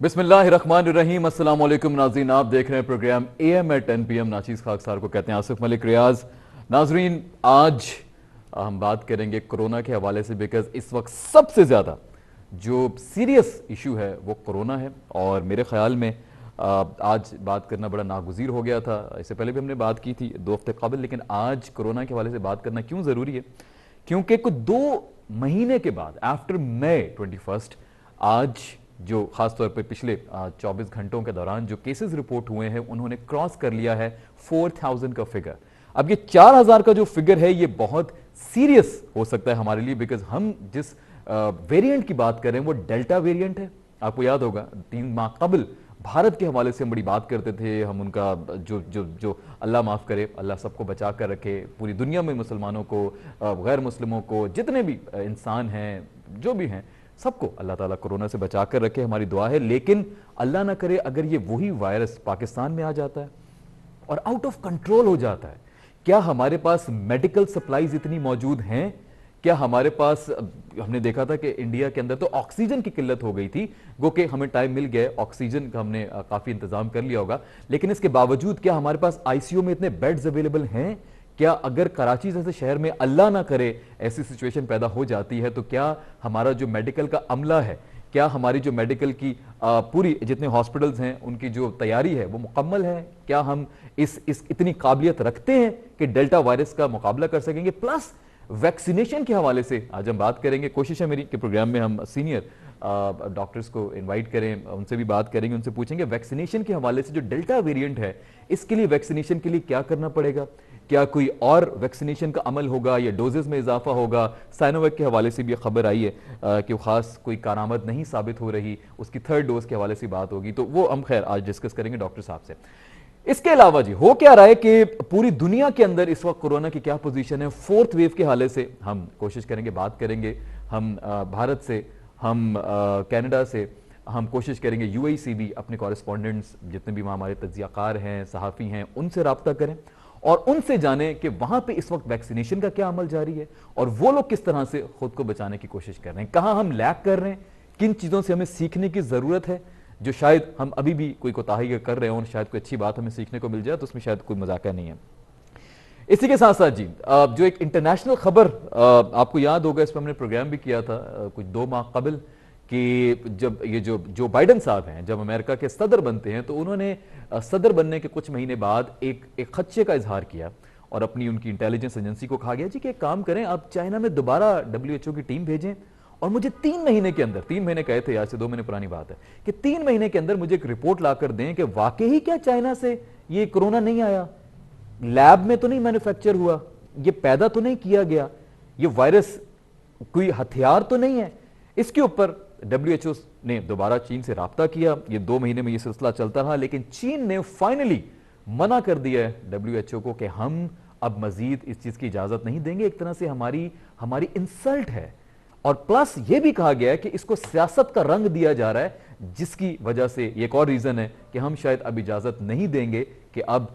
बिस्मिल्लाहिर्रहमानिर्रहीम। अस्सलाम वालेकुम नाज़रीन, आप देख रहे हैं प्रोग्राम AM at 10 PM। नाचीज़ खाक सार को कहते हैं आसिफ मलिक रियाज। नाजरीन, आज हम बात करेंगे कोरोना के हवाले से, बिकॉज इस वक्त सबसे ज़्यादा जो सीरियस इशू है वो कोरोना है। और मेरे ख्याल में आज बात करना बड़ा नागुज़ीर हो गया था। इससे पहले भी हमने बात की थी 2 हफ्ते कबल, लेकिन आज कोरोना के हवाले से बात करना क्यों ज़रूरी है, क्योंकि कुछ 2 महीने के बाद आफ्टर मई 21 आज जो खासतौर पर पिछले 24 घंटों के दौरान जो केसेस रिपोर्ट हुए हैं उन्होंने क्रॉस कर लिया है 4000 का फिगर। अब ये 4000 का जो फिगर है ये बहुत सीरियस हो सकता है हमारे लिए, बिकॉज हम जिस वेरिएंट की बात कर रहे हैं वो डेल्टा वेरिएंट है। आपको याद होगा 3 माह कबल भारत के हवाले से हम बड़ी बात करते थे, हम उनका जो जो जो अल्लाह माफ़ करे, अल्लाह सबको बचा कर रखे, पूरी दुनिया में मुसलमानों को, गैर मुस्लिमों को, जितने भी इंसान हैं, जो भी हैं, सबको अल्लाह ताला कोरोना से बचा कर रखे, हमारी दुआ है। लेकिन अल्लाह ना करे अगर ये वही वायरस पाकिस्तान में आ जाता है और आउट ऑफ कंट्रोल हो जाता है, क्या हमारे पास मेडिकल सप्लाईज इतनी मौजूद हैं? क्या हमारे पास, हमने देखा था कि इंडिया के अंदर तो ऑक्सीजन की किल्लत हो गई थी, गो कि हमें टाइम मिल गया, ऑक्सीजन का हमने काफी इंतजाम कर लिया होगा, लेकिन इसके बावजूद क्या हमारे पास आईसीयू में इतने बेड्स अवेलेबल हैं? क्या अगर कराची जैसे शहर में अल्लाह ना करे ऐसी सिचुएशन पैदा हो जाती है तो क्या हमारा जो मेडिकल का अमला है, क्या हमारी जो मेडिकल की पूरी जितने हॉस्पिटल्स हैं उनकी जो तैयारी है वो मुकम्मल है? क्या हम इस इतनी काबिलियत रखते हैं कि डेल्टा वायरस का मुकाबला कर सकेंगे? प्लस वैक्सीनेशन के हवाले से आज हम बात करेंगे। कोशिश है मेरी कि प्रोग्राम में हम सीनियर डॉक्टर्स को इनवाइट करें, उनसे भी बात करेंगे, उनसे पूछेंगे वैक्सीनेशन के हवाले से जो डेल्टा वेरिएंट है इसके लिए वैक्सीनेशन के लिए क्या करना पड़ेगा, क्या कोई और वैक्सीनेशन का अमल होगा या डोजेस में इजाफा होगा? साइनोवैक के हवाले से भी खबर आई है कि वो खास कोई कारआमद नहीं साबित हो रही, उसकी 3rd डोज के हवाले से बात होगी, तो वो हम खैर आज डिस्कस करेंगे डॉक्टर साहब से। इसके अलावा जी हो क्या रहा है कि पूरी दुनिया के अंदर इस वक्त कोरोना की क्या पोजीशन है, 4th वेव के हवाले से हम कोशिश करेंगे, बात करेंगे। हम भारत से, हम कनाडा से, हम कोशिश करेंगे यूएई से भी अपने कॉरेस्पॉन्डेंट्स जितने भी वहाँ हमारे तज्जियाकार हैं, सहाफ़ी हैं, उनसे रब्ता करें और उनसे जाने कि वहां पे इस वक्त वैक्सीनेशन का क्या अमल जारी है और वो लोग किस तरह से खुद को बचाने की कोशिश कर रहे हैं, कहां हम लैग कर रहे हैं, किन चीजों से हमें सीखने की जरूरत है, जो शायद हम अभी भी कोई कोताही कर रहे हो और शायद कोई अच्छी बात हमें सीखने को मिल जाए तो उसमें शायद कोई मजाक नहीं है। इसी के साथ साथ जी जो एक इंटरनेशनल खबर आपको याद होगा, इस पर हमने प्रोग्राम भी किया था कुछ 2 माह कबल कि जब ये जो बाइडन साहब हैं जब अमेरिका के सदर बनते हैं तो उन्होंने सदर बनने के कुछ महीने बाद एक खदशे का इजहार किया और अपनी उनकी इंटेलिजेंस एजेंसी को कहा गया जी कि एक काम करें, आप चाइना में दोबारा WHO की टीम भेजें और मुझे 3 महीने के अंदर, 3 महीने कहे थे, आज से 2 महीने पुरानी बात है, कि 3 महीने के अंदर मुझे एक रिपोर्ट लाकर दें कि वाकई ही क्या चाइना से ये कोरोना नहीं आया, लैब में तो नहीं मैन्युफैक्चर हुआ, ये पैदा तो नहीं किया गया, ये वायरस कोई हथियार तो नहीं है। इसके ऊपर WHO ने दोबारा चीन से राब्ता किया, ये 2 महीने में ये सिलसिला चलता रहा, लेकिन चीन ने फाइनली मना कर दिया है WHO को कि हम अब मजीद इस चीज की इजाजत नहीं देंगे, एक तरह से हमारी इंसल्ट है। और प्लस ये भी कहा गया है कि इसको सियासत का रंग दिया जा रहा है, जिसकी वजह से एक और रीजन है कि हम शायद अब इजाजत नहीं देंगे कि अब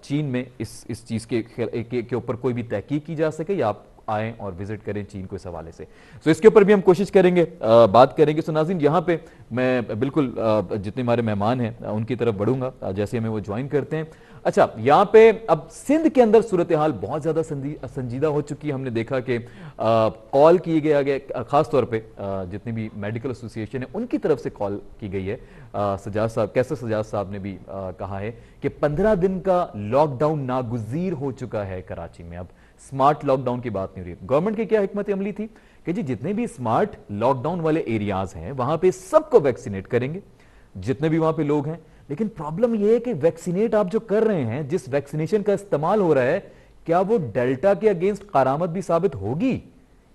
चीन में इस चीज के ऊपर कोई भी तहकीक की जा सके या आप आए और विजिट करें चीन को इस हवाले से। सो इसके ऊपर भी हम कोशिश करेंगे, बात करेंगे। सो नाज़रीन, यहाँ पे मैं बिल्कुल जितने हमारे मेहमान हैं उनकी तरफ बढ़ूंगा जैसे हमें वो ज्वाइन करते हैं। अच्छा, यहाँ पे अब सिंध के अंदर सूरत हाल बहुत ज्यादा संजीदा हो चुकी है। हमने देखा कि कॉल किए गया खासतौर पे जितनी भी मेडिकल एसोसिएशन है उनकी तरफ से कॉल की गई है। सजाद साहब, कैसर सजाद साहब ने भी कहा है कि 15 दिन का लॉकडाउन नागुज़ीर हो चुका है कराची में, अब स्मार्ट लॉकडाउन की बात नहीं हो रही। गवर्नमेंट की क्या हिकमत अमली थी कि जी जितने भी स्मार्ट लॉकडाउन वाले एरियाज हैं वहां पे सबको वैक्सीनेट करेंगे, जितने भी वहां पे लोग हैं। लेकिन प्रॉब्लम यह है कि वैक्सीनेट आप जो कर रहे हैं, जिस वैक्सीनेशन का इस्तेमाल हो रहा है, क्या वो डेल्टा के अगेंस्ट कारामद भी साबित होगी?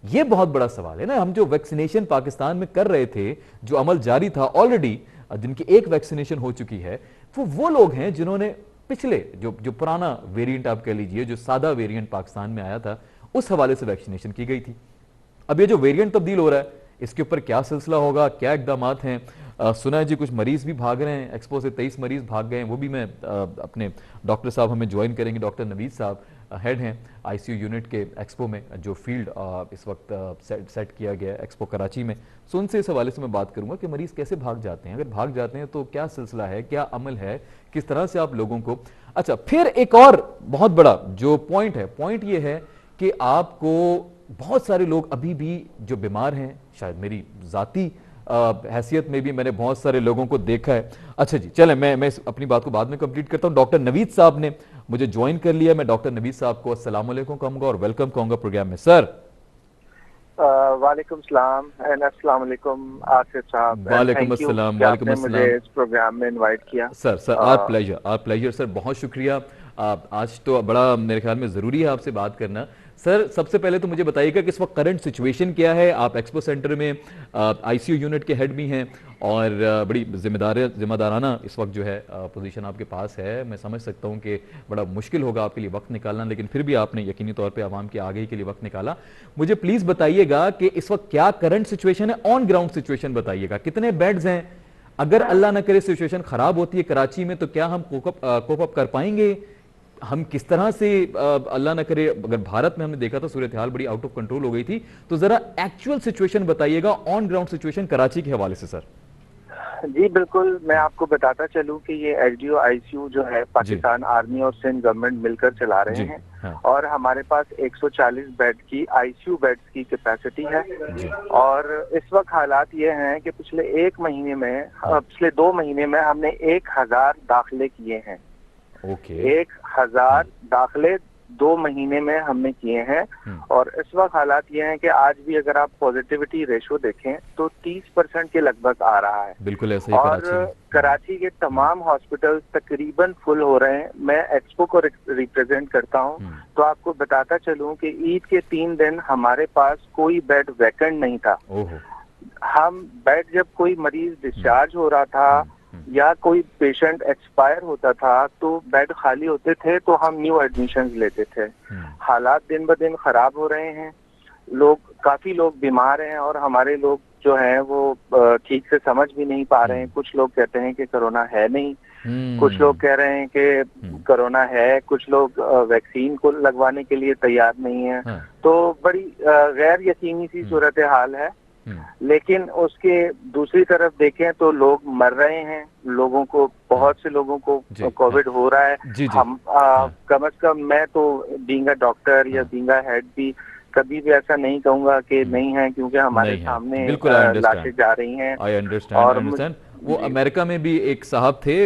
ये बहुत बड़ा सवाल है ना। हम जो वैक्सीनेशन पाकिस्तान में कर रहे थे, जो अमल जारी था ऑलरेडी, जिनकी एक वैक्सीनेशन हो चुकी है, वो लोग हैं जिन्होंने पिछले जो पुराना वेरिएंट आप कह लीजिए, जो सादा वेरिएंट पाकिस्तान में आया था, उस हवाले से वैक्सीनेशन की गई थी। अब ये जो वेरिएंट तब्दील हो रहा है, इसके ऊपर क्या सिलसिला होगा, क्या इकदाम हैं? सुना है जी कुछ मरीज भी भाग रहे हैं, एक्सपो से 23 मरीज भाग गए हैं, वो भी मैं अपने डॉक्टर साहब हमें ज्वाइन करेंगे, डॉक्टर नवीद साहब, हेड हैं आईसीयू यूनिट के एक्सपो में, जो फील्ड इस वक्त सेट किया गया है एक्सपो कराची में। सो उनसे इस हवाले से मैं बात करूंगा कि मरीज कैसे भाग जाते हैं, अगर भाग जाते हैं तो क्या सिलसिला है, क्या अमल है, किस तरह से आप लोगों को। अच्छा, फिर एक और बहुत बड़ा जो पॉइंट है, पॉइंट ये है कि आपको बहुत सारे लोग अभी भी जो बीमार हैं, शायद मेरी जाती हैसियत में भी मैंने बहुत सारे लोगों को देखा है। अच्छा जी, चलें मैं अपनी बात को बाद में कंप्लीट करता हूं। डॉक्टर नवीद साहब ने मुझे ज्वाइन कर लिया। मैं डॉक्टर नवीद साहब को अस्सलाम वालेकुम कहूंगा और वेलकम कहूंगा प्रोग्राम में। सर वालेकुम सलाम एंड अस्सलाम वालेकुम आसिफ साहब, वालेकुम थैंक यू अस्सलाम। कि वालेकुम आपने मुझे अस्सलाम इस प्रोग्राम में इनवाइट किया। सर आर प्लेजर सर, बहुत शुक्रिया। आज तो बड़ा मेरे ख्याल में ज़रूरी है आपसे बात करना। सर सबसे पहले तो मुझे बताइएगा कि इस वक्त करंट सिचुएशन क्या है। आप एक्सपो सेंटर में आईसीयू यूनिट के हेड भी हैं और बड़ी जिम्मेदाराना इस वक्त जो है पोजीशन आपके पास है। मैं समझ सकता हूं कि बड़ा मुश्किल होगा आपके लिए वक्त निकालना, लेकिन फिर भी आपने यकीनी तौर पे आवाम के आगे के लिए वक्त निकाला। मुझे प्लीज़ बताइएगा कि इस वक्त क्या करंट सिचुएशन है, ऑन ग्राउंड सिचुएशन बताइएगा। कितने बेड्स हैं, अगर अल्लाह न करे सिचुएशन खराब होती है कराची में तो क्या हम कोप अप कर पाएंगे, हम किस तरह से अल्लाह न करे, अगर भारत में हमने देखा था सूरत हाल बड़ी आउट ऑफ कंट्रोल हो गई थी, तो जरा एक्चुअल सिचुएशन बताइएगा ऑन ग्राउंड सिचुएशन कराची के हवाले से। सर जी बिल्कुल, मैं आपको बताता चलूं कि ये एचडीओ आईसीयू जो है पाकिस्तान आर्मी और सिंध गवर्नमेंट मिलकर चला रहे हैं। हाँ। और हमारे पास 140 बेड की आईसीयू बेड्स की कैपेसिटी है। और इस वक्त हालात ये हैं कि पिछले 2 महीने में हमने 1000 दाखिले किए हैं। 1000 दाखिले 2 महीने में हमने किए हैं। और इस वक्त हालात ये हैं कि आज भी अगर आप पॉजिटिविटी रेशो देखें तो 30% के लगभग आ रहा है। बिल्कुल ऐसे ही और कराची के तमाम हॉस्पिटल तकरीबन फुल हो रहे हैं। मैं एक्सपो को रिप्रेजेंट करता हूं, तो आपको बताता चलूं कि ईद के 3 दिन हमारे पास कोई बेड वैकेंट नहीं था। हम बेड, जब कोई मरीज डिस्चार्ज हो रहा था या कोई पेशेंट एक्सपायर होता था तो बेड खाली होते थे, तो हम न्यू एडमिशंस लेते थे। हालात दिन ब दिन खराब हो रहे हैं, काफी लोग बीमार हैं और हमारे लोग जो हैं वो ठीक से समझ भी नहीं पा रहे हैं। कुछ लोग कहते हैं कि कोरोना है नहीं, कुछ लोग कह रहे हैं कि कोरोना है, कुछ लोग वैक्सीन को लगवाने के लिए तैयार नहीं है। तो बड़ी गैर यकीनी सी सूरत हाल है। लेकिन उसके दूसरी तरफ देखें तो लोग मर रहे हैं, बहुत से लोगों को कोविड हो रहा है। हम कम से कम, मैं तो बीइंग अ डॉक्टर या बीइंग अ हेड भी कभी भी ऐसा नहीं कहूंगा कि नहीं है, क्योंकि हमारे सामने लाशें जा रही हैं। I understand. वो अमेरिका में भी एक साहब थे,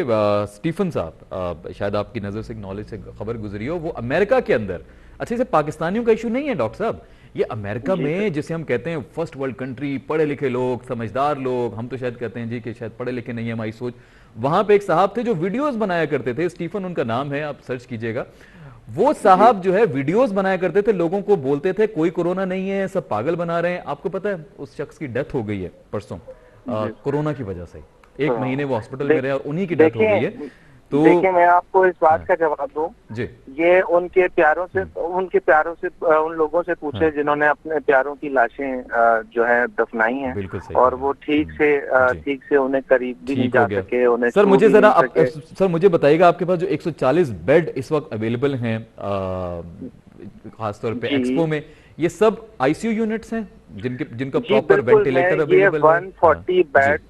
स्टीफन साहब, शायद आपकी नजर से, नॉलेज से खबर गुजरी हो, वो अमेरिका के अंदर, अच्छे से पाकिस्तानियों का इशू नहीं है डॉक्टर साहब, ये अमेरिका में जिसे हम कहते हैं फर्स्ट वर्ल्ड कंट्री, पढ़े लिखे लोग, समझदार लोग, हम तो शायद कहते हैं जी कि शायद पढ़े लिखे नहीं है हमारी सोच। वहां पे एक साहब थे जो वीडियोस बनाया करते थे, स्टीफन उनका नाम है, आप सर्च कीजिएगा। वो साहब जो है वीडियोस बनाया करते थे, लोगों को बोलते थे कोई कोरोना नहीं है, सब पागल बना रहे हैं। आपको पता है उस शख्स की डेथ हो गई है परसों कोरोना की वजह से। 1 महीने वो हॉस्पिटल में रहे और उन्हीं की डेथ हो गई है। तो देखिए, मैं आपको इस बात का जवाब दूं जी, ये उनके प्यारों से उन लोगों से पूछे जिन्होंने अपने प्यारों की लाशें जो है दफनाई हैं, और वो ठीक से उन्हें करीब भी नहीं जा सके, उन्हें। सर मुझे जरा सर मुझे बताइएगा, आपके पास जो 140 बेड इस वक्त अवेलेबल हैं खासतौर पे एक्सपो में, ये सब आईसीयू यूनिट्स हैं जिनका प्रॉपर वेंटिलेटर अवेलेबल है? 140 बेड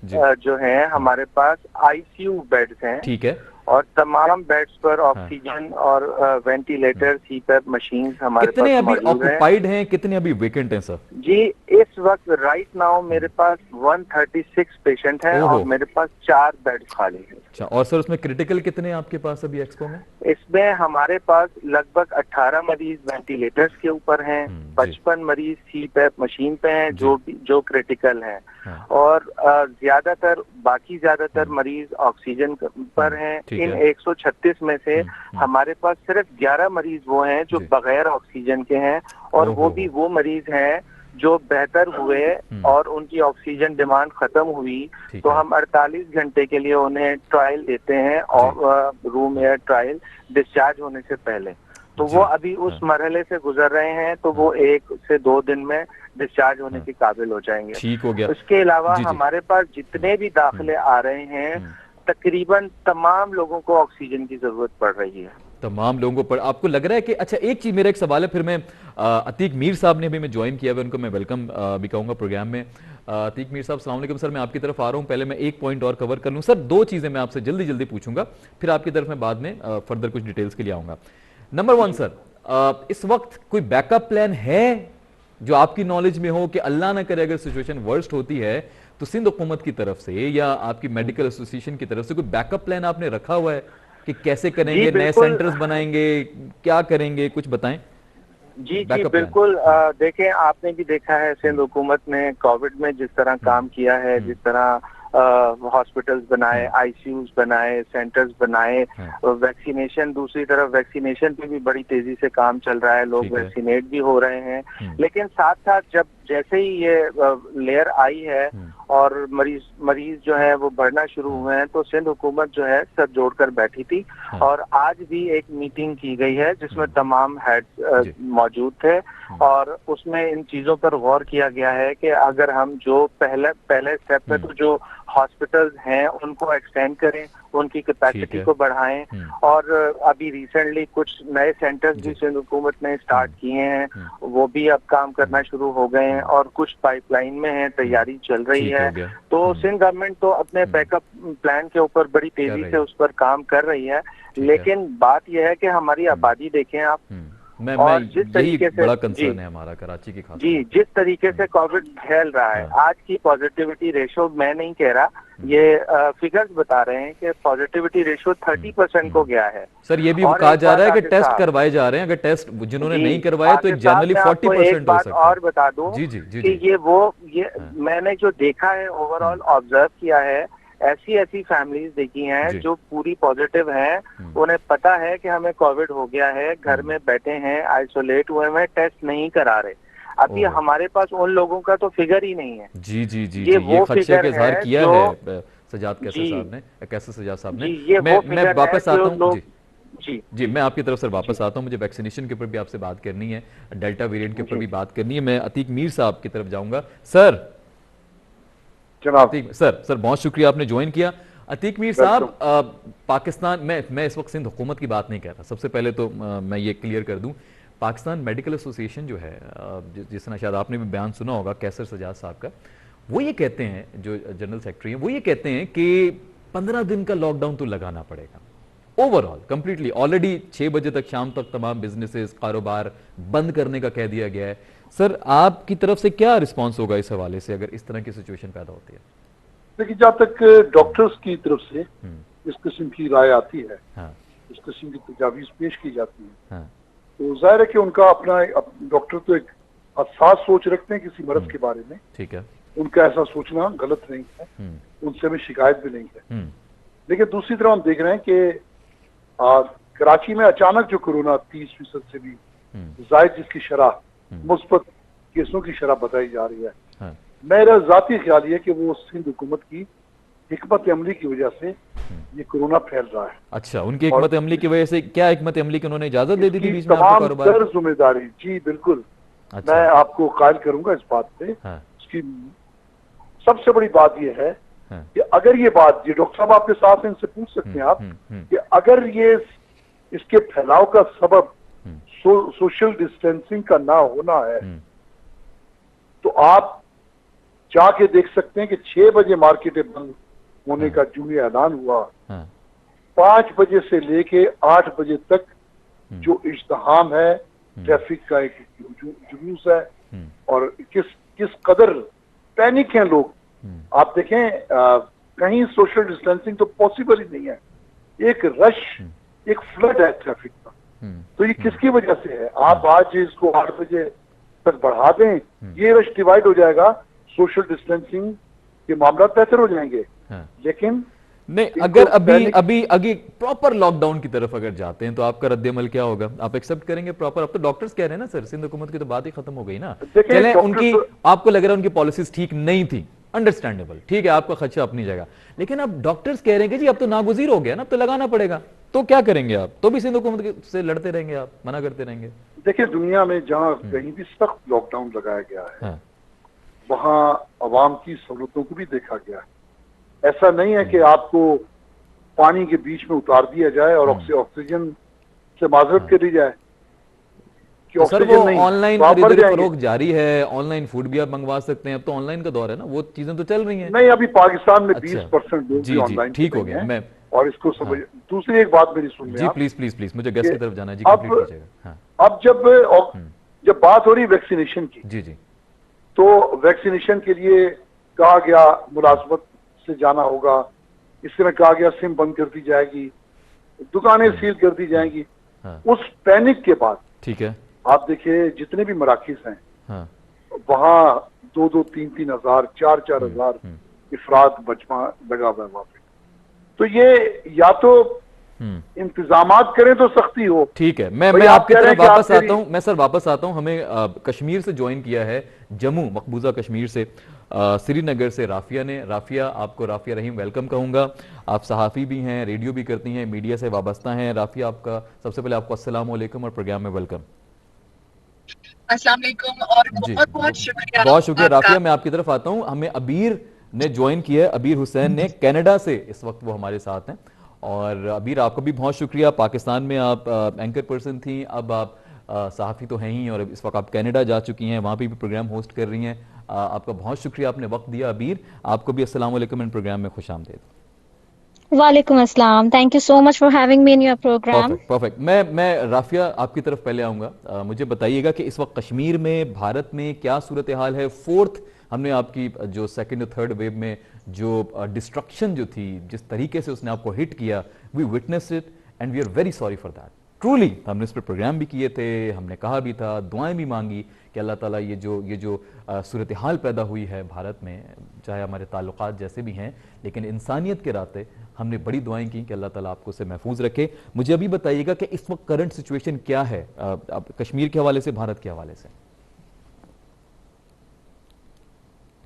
जो हैं हमारे पास आईसीयू बेड्स हैं। ठीक है। और तमाम बेड्स पर ऑक्सीजन और वेंटिलेटर, सीपैप मशीन्स हमारे पास मौजूद हैं। कितने अभी ऑक्युपाइड हैं, कितने अभी वेकेंट हैं सर? जी, इस वक्त राइट नाउ मेरे पास 136 पेशेंट हैं और मेरे पास 4 बेड्स खाली हैं। अच्छा, और सर उसमें क्रिटिकल कितने हैं आपके पास अभी एक्सपो में? इसमें हमारे पास लगभग 18 मरीज वेंटिलेटर्स के ऊपर हैं, 55 मरीज सीपैप मशीन पे हैं जो क्रिटिकल हैं, और ज्यादातर मरीज ऑक्सीजन पर हैं। इन 136 में से हमारे पास सिर्फ 11 मरीज वो हैं जो बगैर ऑक्सीजन के हैं, और वो भी वो मरीज हैं जो बेहतर हुए और उनकी ऑक्सीजन डिमांड खत्म हुई, तो हम 48 घंटे के लिए उन्हें ट्रायल देते हैं, और रूम एयर ट्रायल डिस्चार्ज होने से पहले। तो वो अभी उस मरहले से गुजर रहे हैं, तो वो 1 से 2 दिन में डिस्चार्ज होने के काबिल हो जाएंगे। ठीक हो गया। उसके अलावा हमारे पास जितने भी दाखिले आ रहे हैं, तकरीबन तमाम लोगों को ऑक्सीजन की जरूरत पड़ रही है। तमाम लोगों पर आपको लग रहा है कि अच्छा, एक चीज, मेरा एक सवाल है, फिर मैं अतीक मीर साहब ने भी मैं ज्वाइन किया हुआ, उनको मैं वेलकम भी कहूंगा प्रोग्राम में। अतीक मीर साहब, अस्सलाम वालेकुम सर, मैं आपकी तरफ आ रहा हूं। पहले मैं एक पॉइंट और कवर कर लूं सर, दो चीजें मैं आपसे जल्दी जल्दी पूछूंगा, फिर आपकी तरफ मैं बाद में फर्दर कुछ डिटेल्स के लिए आऊंगा। नंबर वन सर, इस वक्त कोई बैकअप प्लान है जो आपकी नॉलेज में हो कि अल्लाह ना करे अगर सिचुएशन वर्स्ट होती है तो सिंध हुकूमत की तरफ से या आपकी मेडिकल एसोसिएशन की तरफ से कोई बैकअप प्लान आपने रखा हुआ है कि कैसे जी करेंगे, नए बिल्कुल। सेंटर्स बनाएंगे, क्या करेंगे, कुछ बताएं। जी बैकअप प्लान। बिल्कुल। देखें, आपने भी देखा है सिंध हुकूमत ने कोविड में जिस तरह काम किया है, जिस तरह हॉस्पिटल्स बनाए, आईसीयूज बनाए, सेंटर्स बनाए, हाँ, वैक्सीनेशन, दूसरी तरफ वैक्सीनेशन पे भी बड़ी तेजी से काम चल रहा है, लोग ठीक है। वैक्सीनेट भी हो रहे हैं। लेकिन साथ साथ जब जैसे ही ये लेयर आई है और मरीज जो है वो बढ़ना शुरू हुए हैं, तो सिंध हुकूमत जो है सर जोड़कर बैठी थी और आज भी एक मीटिंग की गई है जिसमें तमाम हेड्स मौजूद थे और उसमें इन चीजों पर गौर किया गया है कि अगर हम जो पहले स्टेप पे तो जो हॉस्पिटल्स हैं उनको एक्सटेंड करें, उनकी कैपेसिटी को बढ़ाएं और अभी रिसेंटली कुछ नए सेंटर्स भी सिंध हुकूमत ने स्टार्ट किए हैं, वो भी अब काम करना शुरू हो गए हैं और कुछ पाइपलाइन में है, तैयारी चल रही है। तो सिंध गवर्नमेंट तो अपने बैकअप प्लान के ऊपर बड़ी तेजी से उस पर काम कर रही है, लेकिन बात यह है कि हमारी आबादी देखें आप, और जिस तरीके से बड़ा कंसर्न है हमारा कराची की खास जी जिस तरीके से कोविड फैल रहा है, आज की पॉजिटिविटी रेशो, मैं नहीं कह रहा, ये फिगर्स बता रहे हैं कि पॉजिटिविटी रेशो 30% को गया है। सर ये भी कहा जा रहा है कि टेस्ट करवाए जा रहे हैं, अगर टेस्ट जिन्होंने नहीं करवाए तो जनरली 40% हो सकता है। और बता दूं कि ये मैंने जो देखा है, ओवरऑल ऑब्जर्व किया है, ऐसी फैमिलीज देखी हैं जो पूरी पॉजिटिव हैं, उन्हें पता है कि हमें कोविड हो गया है, घर में बैठे हैं, आइसोलेट हुए हैं, टेस्ट नहीं करा रहे। अभी हमारे पास उन लोगों का तो फिगर ही नहीं है। ये वो खदशे का इजहार किया है सजाद कैसर साहब ने, कैसर सजाद साहब ने। मैं वापस आता हूँ जी, मैं आपकी तरफ सर वापस आता हूं। मुझे वैक्सीनेशन के ऊपर भी आपसे बात करनी है, डेल्टा वेरिएंट के ऊपर भी बात करनी है। मैं अतीक मीर साहब की तरफ जाऊंगा। सर सर बहुत शुक्रिया आपने ज्वाइन किया। अतीक मीर साहब, पाकिस्तान, मैं इस वक्त सिंध हुकूमत की बात नहीं कर रहा, सबसे पहले तो मैं ये क्लियर कर दूं, पाकिस्तान मेडिकल एसोसिएशन जो है, जिस तरह शायद आपने भी बयान सुना होगा कैसर सजाद साहब का, वो ये कहते हैं, जो जनरल सेक्रेटरी हैं, वो ये कहते हैं कि 15 दिन का लॉकडाउन तो लगाना पड़ेगा ओवरऑल कंप्लीटली। ऑलरेडी 6 बजे तक, शाम तक तमाम बिजनेसेस, कारोबार बंद करने का कह दिया गया है। सर आपकी तरफ से क्या रिस्पांस होगा इस हवाले से अगर इस तरह की सिचुएशन पैदा होती है? देखिए, जहाँ तक डॉक्टर्स की तरफ से इस किस्म की राय आती है, इस किस्म की तजावीज पेश की जाती है, तो जाहिर है कि उनका अपना डॉक्टर तो एक हसास सोच रखते हैं किसी मर्ज के बारे में। ठीक है, उनका ऐसा सोचना गलत नहीं है, उनसे हमें शिकायत भी नहीं है। लेकिन दूसरी तरफ हम देख रहे हैं कि कराची में अचानक जो कोरोना 30% से भी जायद जिसकी शरह मुस्बत केसों की शरह बताई जा रही है, मेरा जाती ख्याल ये कि वो सिंध हुकूमत की हिकमत अमली की वजह से ये कोरोना फैल रहा है। अच्छा, उनकी हिकमत अमली की वजह से? क्या हिकमत अमली की उन्होंने इजाजत दे दी थी बीच में आपको कारोबार? तमाम जिम्मेदारी, जी बिल्कुल। अच्छा। मैं आपको कायल करूंगा इस बात पे। उसकी सबसे बड़ी बात ये है कि अगर ये बात, ये डॉक्टर साहब आपके साथ इनसे पूछ सकते हैं आप कि अगर ये इसके फैलाव का सबब सोशल डिस्टेंसिंग का ना होना है, तो आप जाके देख सकते हैं कि 6 बजे मार्केटें बंद होने का जो ये ऐलान हुआ, 5 बजे से लेके 8 बजे तक जो इज्तिहाम है, ट्रैफिक का एक जुलूस है और किस कदर पैनिक हैं लोग। आप देखें, कहीं सोशल डिस्टेंसिंग तो पॉसिबल ही नहीं है, एक रश, एक फ्लड है ट्रैफिक का। तो ये किसकी वजह से है? आप आज इसको 8 बजे तक बढ़ा दें, ये रश डिवाइड हो जाएगा, सोशल डिस्टेंसिंग के मामला बेहतर हो जाएंगे। लेकिन नहीं, अगर अभी प्रॉपर लॉकडाउन की तरफ अगर जाते हैं तो आपका रद्द-ए-अमल क्या होगा? आप एक्सेप्ट करेंगे प्रॉपर? अब तो डॉक्टर्स कह रहे हैं ना सर, सिंध हुकूमत की तो बात ही खत्म हो गई ना। चलें, उनकी आपको लग रहा है उनकी पॉलिसीज ठीक नहीं थी, अंडरस्टैंडेबल, ठीक है, आपका खर्चा अपनी जगह, लेकिन अब डॉक्टर्स कह रहे हैं कि जी अब तो नागुजीर हो गया ना, अब तो लगाना पड़ेगा, तो क्या करेंगे आप? तो भी सिंध हुकूमत से लड़ते रहेंगे आप, मना करते रहेंगे? देखिए, दुनिया में जहाँ कहीं भी सख्त लॉकडाउन लगाया गया है, वहाँ अवाम की सहूलतों को भी देखा गया है। ऐसा नहीं है कि आपको पानी के बीच में उतार दिया जाए और ऑक्सीजन से माजरत कर ली जाए कि तो सर वो ऑक्सीजन नहीं, ऑनलाइन तो आप मर खरीदारी जाएंगे। फरोख्त जारी है, ऑनलाइन फूड भी आप मंगवा सकते हैं, अब तो ऑनलाइन का दौर है ना, वो चीजें तो चल रही हैं। नहीं, अभी पाकिस्तान में अच्छा 20% लोग भी जी जी ऑनलाइन ठीक कर हो रहे गया। हैं मैं और इसको समझ। हाँ दूसरी एक बात मेरी सुन लें जी आप प्लीज प्लीज प्लीज मुझे गेस्ट कि की तरफ जाना है जी, अब कंप्लीट कीजिएगा। हाँ अब जब बात हो रही वैक्सीनेशन की, जी जी तो वैक्सीनेशन के लिए कहा गया मुलाजमत से जाना होगा, इस समय कहा गया सिम बंद कर दी जाएगी, दुकानें सील कर दी जाएंगी। हाँ उस पैनिक के बाद ठीक है। आप देखिए जितने भी मराकिज हैं हाँ वहाँ 2-2, 3-3 हजार, 4-4 हजार इफराद मजमा लगा हुआ है वहाँ पे। तो ये या तो इंतजामात करें तो सख्ती हो। ठीक है। मैं भाई आप आपकी कह रहे तरफ हैं कि वापस आप आता हूं, मैं सर वापस आता हूं। हमें कश्मीर से ज्वाइन किया है, जम्मू मकबूजा कश्मीर से, श्रीनगर से राफिया ने। राफिया, आपको राफिया रहीम वेलकम कहूंगा। आप सहाफ़ी भी हैं, रेडियो भी करती हैं, मीडिया से वाबस्ता हैं। राफिया, आपका सबसे पहले आपको अस्सलाम वालेकुम और प्रोग्राम में वेलकम। अस्सलाम वालेकुम और जी बहुत बहुत शुक्रिया बहुत शुक्रिया आपका। राफिया। मैं आपकी तरफ आता हूं। हमें अबीर ने ज्वाइन किया है, अबीर हुसैन ने, कनाडा से इस वक्त वो हमारे साथ हैं। और अबीर, आपको भी बहुत शुक्रिया। पाकिस्तान में आप एंकर पर्सन थी, अब आप सहाफ़ी तो हैं ही, और इस वक्त आप कनाडा जा चुकी हैं, वहाँ भी प्रोग्राम होस्ट कर रही हैं। आपका बहुत शुक्रिया, आपने वक्त दिया। अबीर, आपको भी अस्सलाम वालेकुम एंड प्रोग्राम में खुश आमदीद। Walaikum Assalam. Thank you so much for having me in your program. Perfect perfect. मैं राफिया आपकी तरफ पहले आऊँगा। मुझे बताइएगा कि इस वक्त कश्मीर में, भारत में क्या सूरत हाल है। फोर्थ, हमने आपकी जो सेकंड और थर्ड वेव में जो डिस्ट्रक्शन जो थी, जिस तरीके से उसने आपको हिट किया, we witness it and we are very sorry for that. Truly हमने इस पर प्रोग्राम भी किए थे, हमने कहा भी था, दुआएं भी मांगी कि अल्लाह ताला ये जो सूरत हाल पैदा हुई है भारत में, चाहे हमारे ताल्लुकात जैसे भी हैं, लेकिन इंसानियत के रास्ते हमने बड़ी दुआएं की कि अल्लाह ताला आपको से महफूज रखे। मुझे अभी बताइएगा कि इस वक्त करंट सिचुएशन क्या है, अब कश्मीर के हवाले से, भारत के हवाले से।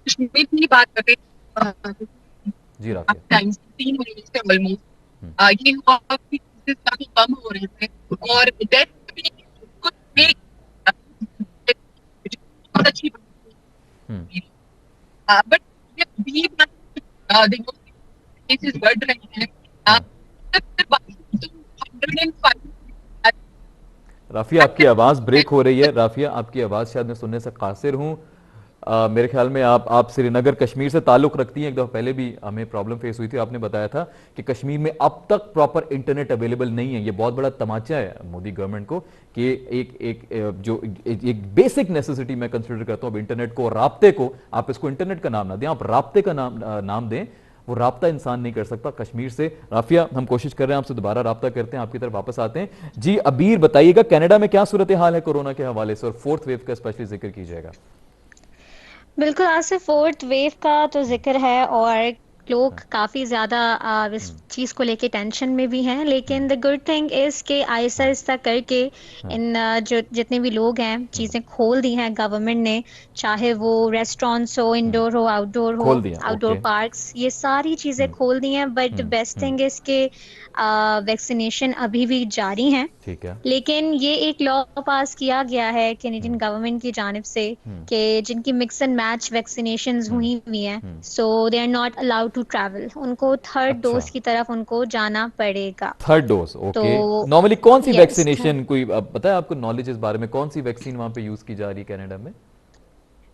कश्मीर की बात करें जी राफिया। टाइम्स 3 महीने से ऑलमोस्ट ये हुआ कि केसेस काफी कम हो रहे थे और डेथ भी कुछ बहुत अच्छी बट भी केसेस बढ़ रहे हैं। राफिया, आपकी आवाज ब्रेक हो रही है। राफिया, आपकी आवाज शायद मैं सुनने से कासिर हूं। मेरे ख्याल में आप श्रीनगर कश्मीर से ताल्लुक रखती हैं। एक दफा पहले भी हमें प्रॉब्लम फेस हुई थी, आपने बताया था कि कश्मीर में अब तक प्रॉपर इंटरनेट अवेलेबल नहीं है। ये बहुत बड़ा तमाचा है मोदी गवर्नमेंट को कि एक बेसिक नेसेसिटी मैं कंसिडर करता हूं इंटरनेट को, राब्ते को। आप इसको इंटरनेट का नाम ना दें, आप राब्ते का नाम दें। वो राब्ता इंसान नहीं कर सकता कश्मीर से। राफिया, हम कोशिश कर रहे हैं आपसे दोबारा राब्ता करते हैं, आपकी तरफ वापस आते हैं। जी अबीर, बताइएगा कनाडा में क्या सूरत हाल है कोरोना के हवाले से, और फोर्थ वेव का स्पेशली जिक्र कीजिएगा। बिल्कुल, आज से फोर्थ वेव का तो जिक्र है और लोग काफ़ी ज़्यादा इस चीज़ को लेके टेंशन में भी हैं, लेकिन द गुड थिंग इज़ के आहिस्ता आहिस्ता करके इन जो जितने भी लोग हैं, चीज़ें खोल दी हैं गवर्नमेंट ने, चाहे वो रेस्टोरेंट्स हो, इंडोर हो, खोल दिया, आउटडोर ओके। पार्क्स, ये सारी चीज़ें खोल दी हैं। But the best thing is के वैक्सीनेशन अभी भी जारी हैं। ठीक है। लेकिन ये एक लॉ पास किया गया है कैनेडियन गवर्नमेंट की जानिब से कि जिनकी मिक्स एंड मैच वैक्सीनेशंस हुई हुई हैं, so they are not allowed to travel. उनको थर्ड अच्छा। डोज की तरफ उनको जाना पड़ेगा। Third dose, okay. तो नॉर्मली कौन सी yes, वैक्सीनेशन, कोई पता है आपको नॉलेज इस बारे में, कौन सी वैक्सीन वहां पे यूज की जा रही है कनाडा में?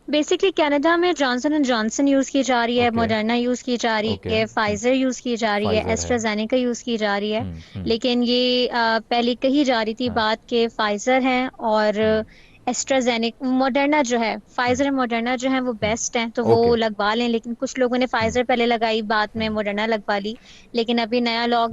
बेसिकली कनाडा में जॉनसन एंड जॉनसन यूज की जा रही है, Okay. मॉडर्ना यूज की जा रही Okay. है, फाइजर यूज की जा रही Pfizer है, है। एस्ट्राजेनेका यूज की जा रही है। लेकिन ये पहले कही जा रही थी बात के फाइजर है और एस्ट्राजेनेका, मॉडर्ना जो है, फाइजर और मॉडर्ना जो है वो बेस्ट हैं, तो वो Okay. लगवा लें। लेकिन कुछ लोगों ने फाइजर पहले लगाई, बाद में मॉडर्ना लगवा ली। लेकिन अभी नया लॉ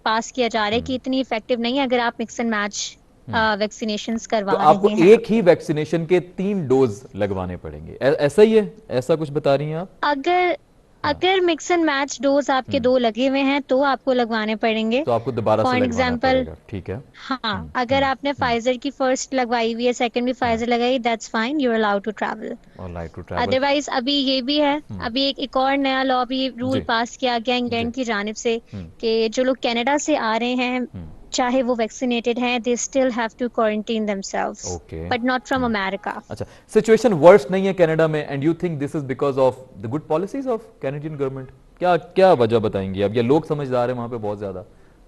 पास किया जा रहा है कि इतनी इफेक्टिव नहीं है अगर आप मिक्स एंड मैच वैक्सीनेशंस करवा तो आपको रहे हैं। एक ही वैक्सीनेशन के 3 डोज लगवाने पड़ेंगे, ऐसा ही है? ऐसा कुछ बता रही हैं आप? अगर मिक्स एंड मैच डोज आपके 2 लगे हुए हैं तो आपको लगवाने पड़ेंगे। तो आपको दोबारा से फॉर लगवाना एग्जाम्पल, पड़ेगा, ठीक है। हाँ, अगर आपने फाइजर की फर्स्ट लगवाई हुई है, सेकंड भी फाइजर लगाई, that's fine, you are allowed to travel. और लाइक टू ट्रैवल। अदरवाइज अभी ये भी है, अभी एक और नया लॉ भी रूल जी। पास किया गया इंग्लैंड की जानिब से कि जो लोग कनाडा से आ रहे हैं, चाहे वो वैक्सीनेटेड हैं, they still have to quarantine themselves, Okay. But not from America. अच्छा, सिचुएशन वर्स्ट नहीं है कनाडा में, and you think this is because of the good policies of Canadian government? क्या क्या वजह बताएंगे अब? ये लोग समझदार हैं वहां पे बहुत ज्यादा,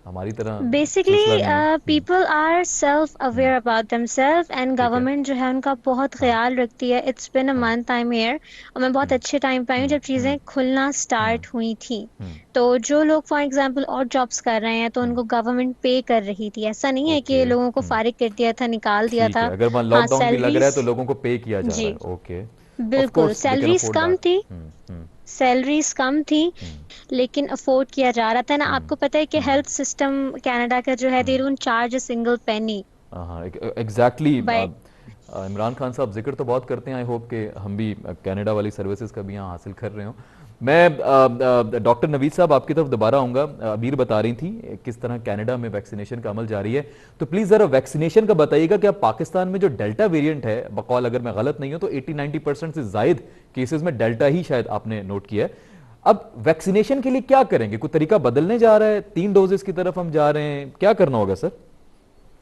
हमारी तरह बेसिकली सिलसिला नहीं है। People are self aware about themself and ठीक है। गवर्नमेंट जो है उनका बहुत हाँ ख्याल रखती है। इट्स बिन अ हाँ। मंथ आई एम हियर और मैं बहुत अच्छे टाइम पे आई हूँ जब चीज़ें खुलना स्टार्ट हुई थी। हम्म। तो जो लोग फॉर एग्जांपल और जॉब्स कर रहे हैं तो उनको गवर्नमेंट पे कर रही थी। ऐसा नहीं है ओके। कि लोगों को फारिग कर दिया था, निकाल दिया ठीक है, था। अगर मान हाँ, लॉकडाउन भी लग रहा है सैलरीज, तो लोगों को पे किया जा रहा जी है। ओके। ऑफ बिल्कुल, course they can salaries afford come that. थी, हम्म। सैलरीज कम थी हम्म। लेकिन अफोर्ड किया जा रहा था ना। हम्म। आपको पता है कि हम्म। हेल्थ सिस्टम कनाडा का जो है they don't charge a single penny. हाँ, एग्जैक्टली। बट इमरान खान साहब जिक्र तो बहुत करते हैं, आई होप कि हम भी कनाडा वाली सर्विसेज का भी यहाँ हासिल कर रहे हो। मैं डॉक्टर नवीद साहब आपकी तरफ दोबारा आऊँगा। अमीर बता रही थी किस तरह कनाडा में वैक्सीनेशन का अमल जारी है, तो प्लीज़ ज़रा वैक्सीनेशन का बताइएगा कि अब पाकिस्तान में जो डेल्टा वेरिएंट है, बकौल अगर मैं गलत नहीं हूँ तो 80-90% से जायद केसेस में डेल्टा ही शायद आपने नोट किया है। अब वैक्सीनेशन के लिए क्या करेंगे? कोई तरीका बदलने जा रहा है? 3 डोजेस की तरफ हम जा रहे हैं, क्या करना होगा सर?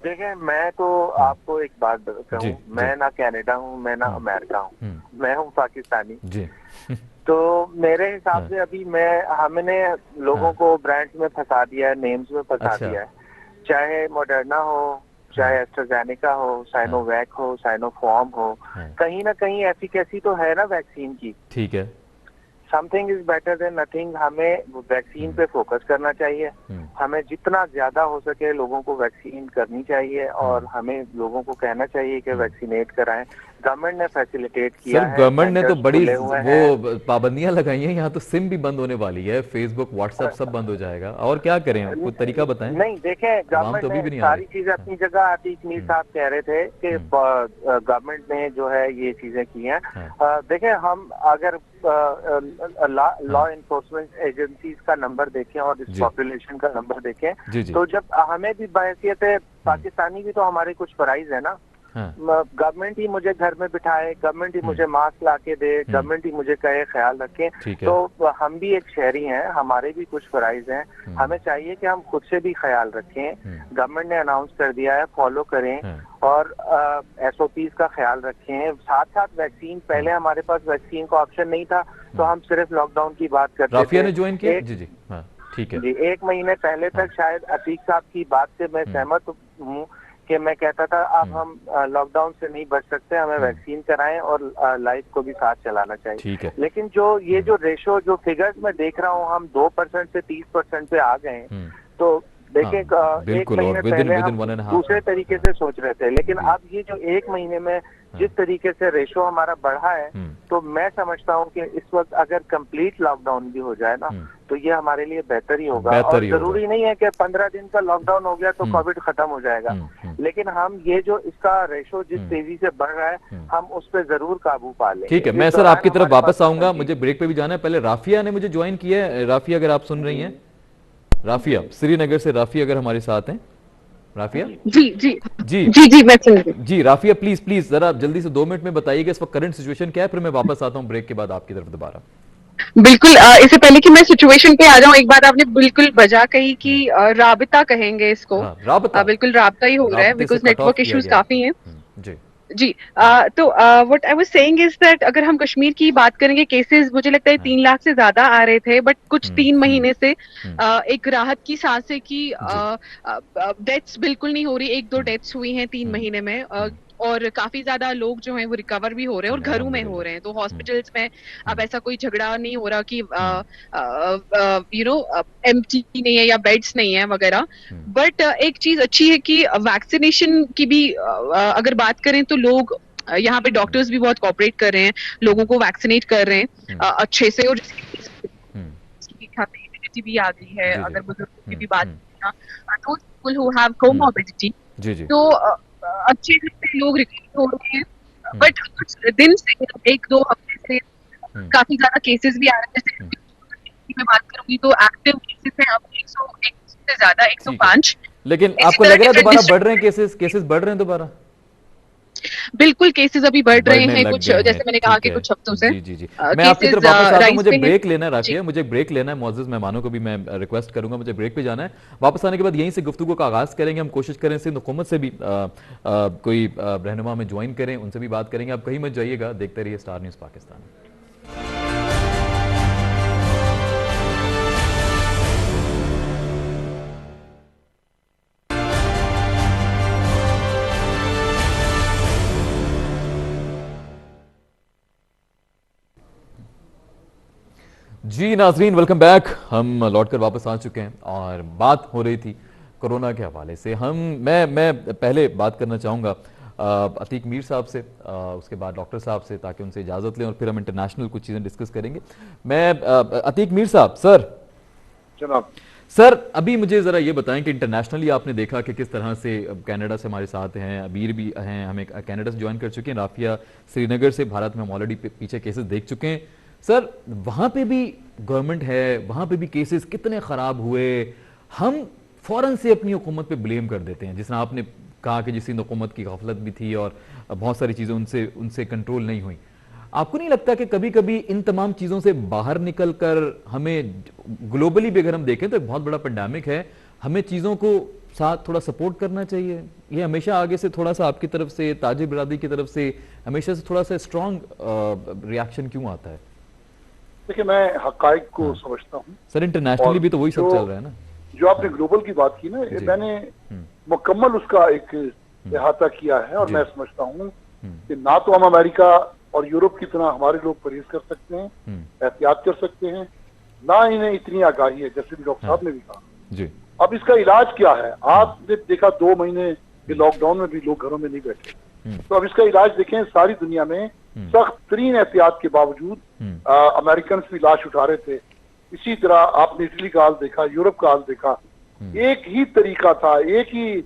देखिए, मैं तो आपको एक बात जी, कहूँ, मैं ना कनाडा हूँ, मैं ना अमेरिका हूँ, मैं हूँ पाकिस्तानी। जी। तो मेरे हिसाब से अभी हमने लोगों को ब्रांड्स में फंसा दिया है, नेम्स में फंसा अच्छा। दिया है। चाहे मॉडर्ना हो, चाहे एस्ट्राजेनेका हो, साइनोवैक हो, साइनोफॉर्म हो, कहीं ना कहीं एफिकेसी तो है ना वैक्सीन की। ठीक है। Something is better than nothing. हमें वैक्सीन पे फोकस करना चाहिए। हमें जितना ज्यादा हो सके लोगों को वैक्सीन करनी चाहिए और हमें लोगों को कहना चाहिए कि वैक्सीनेट कराएं। गवर्नमेंट ने फैसिलिटेट किया सर है, गवर्नमेंट ने तो सेंटर्स बड़ी खुले हुए हैं। वो पाबंदियां लगाई हैं, यहाँ तो सिम भी बंद होने वाली है, फेसबुक व्हाट्सएप सब बंद हो जाएगा। और क्या करें? कुछ तरीका बताएं। नहीं, देखें, आवाम गवर्नमेंट तो अभी ने भी नहीं आ सारी रही। चीजें अपनी जगह आती। मीर साहब कह रहे थे कि गवर्नमेंट ने जो है ये चीजें की हैं। देखें, हम अगर लॉ इन्फोर्समेंट एजेंसीज का नंबर देखें और इस पॉपुलेशन का नंबर देखें, तो जब हमें भी बहैसियत पाकिस्तानी भी तो हमारे कुछ फराइज है ना। गवर्नमेंट ही मुझे घर में बिठाए, गवर्नमेंट ही मुझे मास्क ला के दे, गवर्नमेंट ही मुझे कहे ख्याल रखें। तो हम भी एक शहरी हैं, हमारे भी कुछ फराइज हैं। हमें चाहिए कि हम खुद से भी ख्याल रखें। गवर्नमेंट ने अनाउंस कर दिया है, फॉलो करें और SOPs का ख्याल रखें। साथ साथ वैक्सीन, पहले हमारे पास वैक्सीन का ऑप्शन नहीं था तो हम सिर्फ लॉकडाउन की बात करते थे। राफिया ने ज्वाइन किया? जी जी, हाँ ठीक है जी। 1 महीने पहले तक शायद अतीक साहब की बात से मैं सहमत हूँ कि मैं कहता था अब हम लॉकडाउन से नहीं बच सकते, हमें वैक्सीन कराएं और लाइफ को भी साथ चलाना चाहिए। ठीक है। लेकिन ये जो रेशो, जो फिगर्स मैं देख रहा हूँ, हम 2% से 30% पे आ गए। तो देखिए, 1 महीने पहले हम दूसरे तरीके से सोच रहे थे, लेकिन अब ये जो 1 महीने में जिस तरीके से रेशो हमारा बढ़ा है, तो मैं समझता हूँ कि इस वक्त अगर कंप्लीट लॉकडाउन भी हो जाए ना, तो ये हमारे लिए बेहतर ही होगा। और जरूरी नहीं है कि 15 दिन का लॉकडाउन हो गया तो कोविड खत्म हो जाएगा, लेकिन हम ये जो इसका रेशो जिस तेजी से बढ़ रहा है, हम उस पर जरूर काबू पा लेंगे। ठीक है, मैं सर आपकी तरफ वापस आऊंगा, मुझे ब्रेक पे भी जाना है। पहले राफिया ने मुझे ज्वाइन किया है। राफिया, अगर आप सुन रही हैं, राफिया श्रीनगर से, राफिया अगर हमारे साथ हैं। राफिया जी जी जी जी जी मैं सुन रही हूं। जी राफिया, प्लीज प्लीज जरा जल्दी से 2 मिनट में बताइएगा इस वक्त करंट सिचुएशन क्या है, फिर मैं वापस आता हूं ब्रेक के बाद आपकी तरफ दोबारा। बिल्कुल, इससे पहले कि मैं सिचुएशन पे आ जाऊं, एक बात आपने बिल्कुल बजा कही कि राबता कहेंगे इसको। राबता, बिल्कुल राबता ही हो रहा है बिकॉज नेटवर्क इश्यूज काफी हैं। जी जी। तो what I was saying is that अगर हम कश्मीर की बात करेंगे, केसेस मुझे लगता है 3 लाख से ज्यादा आ रहे थे, बट कुछ 3 महीने से एक राहत की सांसें की। डेथ्स बिल्कुल नहीं हो रही, 1-2 डेथ्स हुई हैं 3 महीने में, और काफी ज्यादा लोग जो हैं वो रिकवर भी हो रहे हैं और घरों में हो रहे हैं। तो हॉस्पिटल्स में अब ऐसा कोई झगड़ा नहीं हो रहा कि एम्प्टी नहीं है या बेड्स नहीं है वगैरह। बट एक चीज अच्छी है कि वैक्सीनेशन की भी अगर बात करें तो लोग यहाँ पे डॉक्टर्स भी बहुत कोऑपरेट कर रहे हैं, लोगों को वैक्सीनेट कर रहे हैं अच्छे से। और इम्यूनिटी भी आ गई है। अगर बुजुर्गों की भी बात तो पीपल हु हैव कोमॉर्बिडिटी, तो अच्छे से लोग रिकवर हो रहे हैं। बट कुछ दिन से, 1-2 हफ्ते से काफी ज्यादा केसेस भी आ रहे हैं। जैसे मैं बात करूंगी तो एक्टिव केसेस हैं अब 101 से ज्यादा, 105। लेकिन आपको लग रहा है दोबारा बढ़ रहे हैं केसेस बढ़ रहे हैं दोबारा? बिल्कुल, केसेस अभी बढ़ रहे हैं कुछ, जैसे मैंने कहा कि कुछ हफ्तों से। जी जी जी, मैं आपकी तरफ वापस आता हूं, मुझे ब्रेक लेना है राफिया, मुझे ब्रेक लेना है। मुअज़्ज़िज़ मेहमानों को भी मैं रिक्वेस्ट करूंगा, मुझे ब्रेक पे जाना है। वापस आने के बाद यहीं से गुफ्तगू का आगाज करेंगे। हम कोशिश करें सिंध हुकूमत से भी कोई रहनुमा में ज्वाइन करें, उनसे भी बात करेंगे। आप कहीं मत जाइएगा, देखते रहिए स्टार न्यूज़ पाकिस्तान। जी नाजरीन, वेलकम बैक। हम लौट कर वापस आ चुके हैं और बात हो रही थी कोरोना के हवाले से। मैं पहले बात करना चाहूँगा अतीक मीर साहब से, उसके बाद डॉक्टर साहब से, ताकि उनसे इजाज़त लें और फिर हम इंटरनेशनल कुछ चीज़ें डिस्कस करेंगे। मैं अतीक मीर साहब, सर जनाब। सर अभी मुझे ज़रा ये बताएं कि इंटरनेशनली आपने देखा कि किस तरह से कनाडा से हमारे साथ हैं, अबीर भी हैं, हमें कनाडा से ज्वाइन कर चुके हैं, राफिया श्रीनगर से, भारत में हम ऑलरेडी पीछे केसेस देख चुके हैं। सर वहाँ पे भी गवर्नमेंट है, वहाँ पे भी केसेस कितने ख़राब हुए, हम फ़ौरन से अपनी हुकूमत पे ब्लेम कर देते हैं, जिस तरह आपने कहा कि जिस हुकूमत की गफलत भी थी और बहुत सारी चीज़ें उनसे कंट्रोल नहीं हुई। आपको नहीं लगता कि कभी कभी इन तमाम चीज़ों से बाहर निकल कर हमें ग्लोबली भी अगर हम देखें तो एक बहुत बड़ा पेंडेमिक है, हमें चीज़ों को साथ थोड़ा सपोर्ट करना चाहिए? ये हमेशा आगे से थोड़ा सा आपकी तरफ से, ताजिर बिरादरी की तरफ से हमेशा से थोड़ा सा स्ट्रॉन्ग रिएक्शन क्यों आता है? देखिए, मैं हकाइक को समझता हूँ सर, इंटरनेशनली भी तो वही सब चल रहा है ना। जो आपने ग्लोबल की बात की ना, मैंने मुकम्मल उसका एक इहाता किया है और मैं समझता हूँ कि ना तो हम अमेरिका और यूरोप की तरह हमारे लोग परहेज कर सकते हैं, एहतियात कर सकते हैं, ना इन्हें इतनी आगाही है, जैसे डॉक्टर साहब ने भी कहा जी। अब इसका इलाज क्या है? आपने देखा 2 महीने के लॉकडाउन में भी लोग घरों में नहीं बैठे, तो अब इसका इलाज देखें, सारी दुनिया में सख्त तरीन एहतियात के बावजूद अमेरिकन भी लाश उठा रहे थे। इसी तरह आपने इटली का हाल देखा, यूरोप का हाल देखा, एक ही तरीका था, एक ही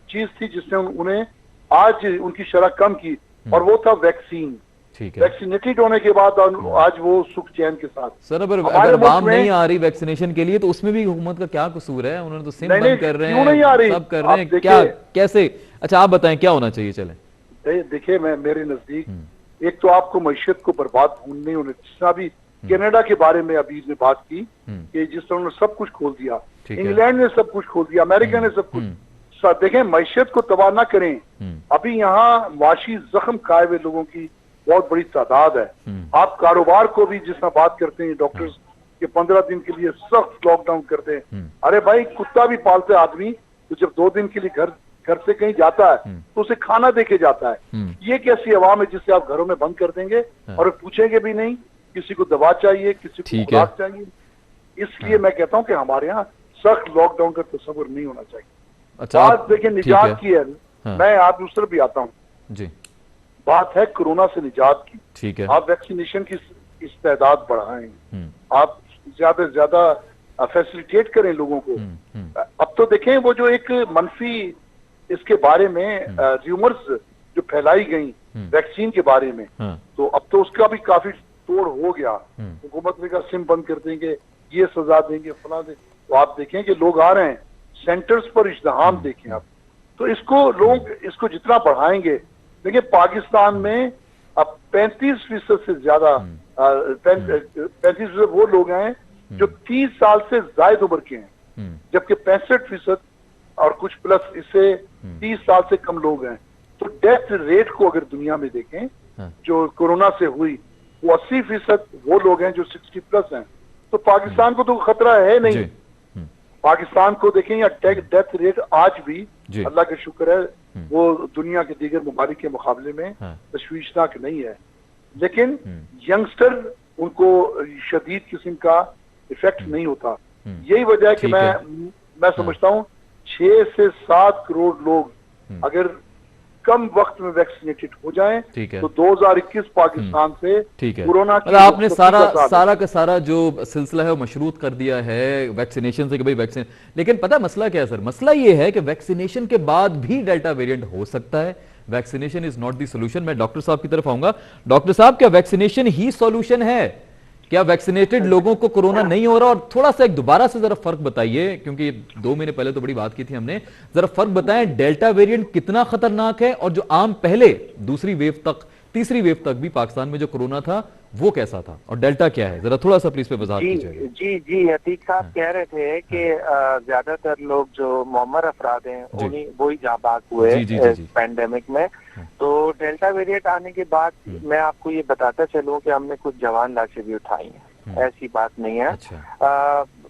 चीज थी जिसने उन्हें आज उनकी शरह कम की, और वो था वैक्सीन। वैक्सीनेटेड होने के बाद आज वो सुख चैन के साथ। सर अगर आवाम नहीं आ रही वैक्सीनेशन के लिए तो उसमें भी हुकूमत का क्या कसूर है? उन्होंने तो सिम बंद कर रहे हैं, सब कर रहे हैं, क्या कैसे? अच्छा आप बताएं क्या होना चाहिए? चले देखिए, मैं मेरे नजदीक एक तो आपको मईशत को बर्बाद नहीं होने, जिस तरह भी कनाडा के बारे में अभी ने बात की कि जिस तरह उन्होंने सब कुछ खोल दिया, इंग्लैंड ने सब कुछ खोल दिया, अमेरिका ने सब कुछ। देखें, मईशत को तबाह ना करें। अभी यहाँ मुआशी जख्म खाए हुए लोगों की बहुत बड़ी तादाद है। आप कारोबार को भी जिस तरह बात करते हैं, डॉक्टर्स के 15 दिन के लिए सख्त लॉकडाउन करते हैं। अरे भाई, कुत्ता भी पालते आदमी तो जब 2 दिन के लिए घर से कहीं जाता है तो उसे खाना देके जाता है। ये कैसी आवाम है जिसे आप घरों में बंद कर देंगे और पूछेंगे भी नहीं? किसी को दवा चाहिए, किसी को खुराक चाहिए। इसलिए मैं कहता हूँ कि हमारे यहाँ सख्त लॉकडाउन का तस्वुर नहीं होना चाहिए। अच्छा, बात देखिए निजात की है। मैं आप दूसरे भी आता हूँ जी। बात है कोरोना से निजात की। ठीक है, आप वैक्सीनेशन की इस तादाद बढ़ाएं, आप ज्यादा से ज्यादा फैसिलिटेट करें लोगों को। अब तो देखें, वो जो एक मनफी इसके बारे में र्यूमर्स जो फैलाई गई वैक्सीन के बारे में, तो अब तो उसका भी काफी तोड़ हो गया। हुकूमत ने कहा सिम बंद कर देंगे, ये सजा देंगे, फला देंगे। तो आप देखें कि लोग आ रहे हैं, सेंटर्स पर इज्तिहाम देखें आप। तो इसको लोग इसको जितना बढ़ाएंगे, देखिए पाकिस्तान में अब 35% से ज्यादा 35% वो लोग हैं जो 30 साल से जायद उम्र के हैं, जबकि 65% और कुछ प्लस इससे 30 साल से कम लोग हैं। तो डेथ रेट को अगर दुनिया में देखें जो कोरोना से हुई, वो 80% वो लोग हैं जो 60 प्लस हैं। तो पाकिस्तान को तो खतरा है नहीं। पाकिस्तान को देखें, या डेथ रेट आज भी अल्लाह का शुक्र है वो दुनिया के दीगर ममालिक के मुकाबले में तशवीशनाक नहीं है। लेकिन यंगस्टर उनको शदीद किस्म का इफेक्ट नहीं होता। यही वजह है कि मैं समझता हूँ 6 से 7 करोड़ लोग अगर कम वक्त में वैक्सीनेटेड हो जाएं तो 2021 पाकिस्तान से कोरोना की आपने सारा का सारा जो सिलसिला है वो मशरूत कर दिया है वैक्सीनेशन से कि भाई वैक्सीन। लेकिन पता मसला क्या है सर? मसला ये है कि वैक्सीनेशन के बाद भी डेल्टा वेरिएंट हो सकता है। Vaccination is not the solution. मैं डॉक्टर साहब की तरफ आऊंगा। डॉक्टर साहब, क्या वैक्सीनेशन ही सॉल्यूशन है? क्या वैक्सीनेटेड लोगों को कोरोना नहीं हो रहा? और थोड़ा सा एक दोबारा से जरा फर्क बताइए, क्योंकि 2 महीने पहले तो बड़ी बात की थी हमने। जरा फर्क बताएं, डेल्टा वेरिएंट कितना खतरनाक है और जो आम पहले दूसरी वेव तक, तीसरी वेव तक भी पाकिस्तान में जो कोरोना था वो कैसा था, और डेल्टा क्या है? जरा थोड़ा सा प्लीज पे वजाहत कीजिए। जी, अतीक साहब कह रहे थे कि ज्यादातर लोग जो मुअम्मर अफराद हैं उन्हीं वो ही जहाँ बात हुए पैंडेमिक में। तो डेल्टा वेरिएंट आने के बाद मैं आपको ये बताता चलूं कि हमने कुछ जवान लाशें भी उठाई हैं, ऐसी बात नहीं है।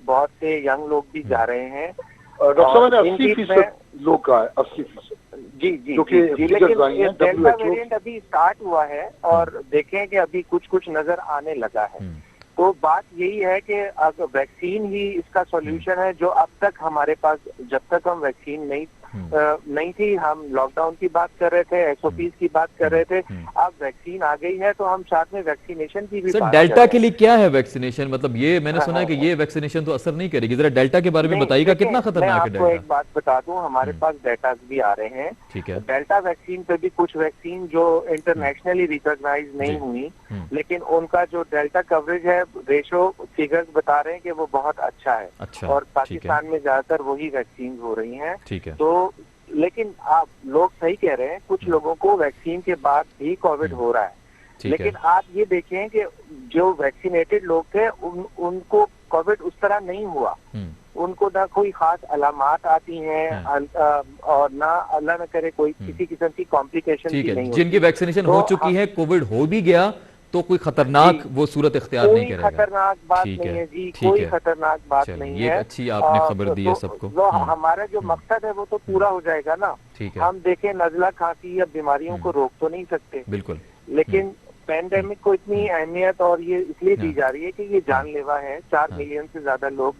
बहुत से यंग लोग भी जा रहे हैं। डॉक्टर साहब, 80% लोग का है, 80%। जी जी जो कि फिगर्स आई हैं डेल्टा WHO। वेरिएंट अभी स्टार्ट हुआ है और देखें कि अभी कुछ कुछ नजर आने लगा है। तो बात यही है कि अब वैक्सीन ही इसका सॉल्यूशन है, जो अब तक हमारे पास, जब तक हम वैक्सीन नहीं थी, हम लॉकडाउन की बात कर रहे थे, SOPs की बात कर रहे थे। अब वैक्सीन आ गई है तो हम साथ में वैक्सीनेशन की भी सर बात डेल्टा कर रहे के लिए क्या है वैक्सीनेशन? मतलब ये मैंने सुना है कि ये वैक्सीनेशन तो असर नहीं करेगी, जरा डेल्टा के बारे में नहीं, बताइएगा, देखिए, कितना मैं खतरनाक है आपको डेल्टा? एक बात बता दूं, हमारे पास डेटा भी आ रहे हैं। ठीक है। डेल्टा वैक्सीन पे भी कुछ वैक्सीन जो इंटरनेशनली रिकॉग्नाइज नहीं हुई, लेकिन उनका जो डेल्टा कवरेज है, रेशो फिगर्स बता रहे हैं कि वो बहुत अच्छा है। अच्छा, और पाकिस्तान में ज्यादातर वही वैक्सीन हो रही हैं। ठीक है। तो लेकिन आप लोग सही कह रहे हैं, कुछ लोगों को वैक्सीन के बाद भी कोविड हो रहा है। लेकिन आप ये देखें कि जो वैक्सीनेटेड लोग थे उनको कोविड उस तरह नहीं हुआ। उनको ना कोई खास अलामात आती हैं और ना अल्लाह न करे कोई किसी किस्म की कॉम्प्लिकेशन ठीक है। नहीं होती। जिनकी वैक्सीनेशन हो चुकी है, कोविड हो भी गया तो कोई खतरनाक वो सूरत इख्तियार नहीं करेगा। कोई खतरनाक बात नहीं है जी, कोई खतरनाक बात नहीं है। ये अच्छी आपने खबर दी है सबको। हमारा जो मकसद है वो तो पूरा हो जाएगा ना। ठीक है। हम देखें, नजला खांसी या बीमारियों को रोक तो नहीं सकते, बिल्कुल, लेकिन पैंडेमिक को इतनी अहमियत और ये इसलिए दी जा रही है कि ये जानलेवा है। 4 मिलियन से ज्यादा लोग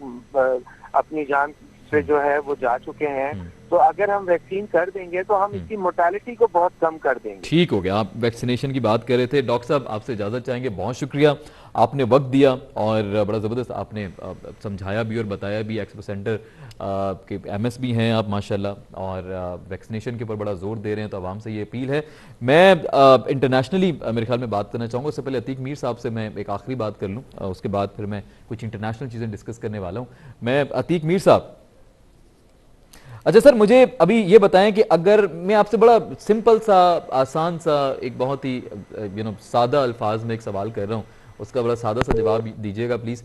अपनी जान से जो है वो जा चुके हैं। तो अगर हम वैक्सीन कर देंगे तो हम इसकी मोर्टेलिटी को बहुत कम कर देंगे। ठीक हो गया। आप वैक्सीनेशन की बात कर रहे थे। डॉक्टर साहब, आपसे इजाजत चाहेंगे। बहुत शुक्रिया, आपने वक्त दिया और बड़ा ज़बरदस्त आपने समझाया भी और बताया भी। एक्सपो सेंटर के MS भी हैं आप माशाल्लाह, और वैक्सीनेशन के ऊपर बड़ा जोर दे रहे हैं। तो आवाम से ये अपील है। मैं इंटरनेशनली मेरे ख्याल में बात करना चाहूँगा। उससे पहले अतीक मीर साहब से मैं एक आखिरी बात कर लूँ, उसके बाद फिर मैं कुछ इंटरनेशनल चीज़ें डिस्कस करने वाला हूँ। मैं अतीक मीर साहब, अच्छा सर, मुझे अभी ये बताएं कि अगर मैं आपसे बड़ा सिंपल सा, आसान सा, एक बहुत ही सादा अल्फाज में एक सवाल कर रहा हूँ, उसका बड़ा सादा सा जवाब दीजिएगा प्लीज।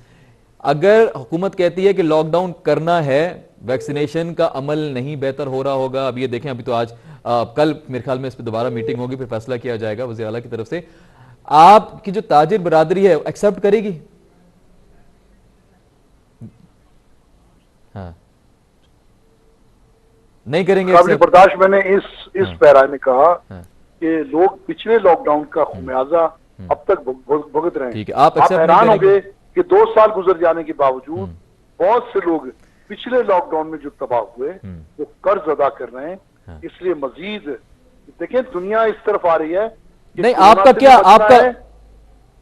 अगर हुकूमत कहती है कि लॉकडाउन करना है, वैक्सीनेशन का अमल नहीं बेहतर हो रहा होगा, अब ये देखें, अभी तो आज कल मेरे ख्याल में इस पर दोबारा मीटिंग होगी, फिर फैसला किया जाएगा वज़ीर आला की तरफ से, आपकी जो ताजिर बरादरी है एक्सेप्ट करेगी? हाँ, नहीं करेंगे बर्दाश्त। मैंने इस पैरा में कहा कि लोग पिछले लॉकडाउन का खुमियाजा अब तक भुगत रहे हैं। ठीक है, आप हैरान होंगे कि 2 साल गुजर जाने के बावजूद बहुत से लोग पिछले लॉकडाउन में जो तबाह हुए वो कर्ज अदा कर रहे हैं। इसलिए मजीद देखें, दुनिया इस तरफ आ रही है। नहीं, आपका क्या, आपका,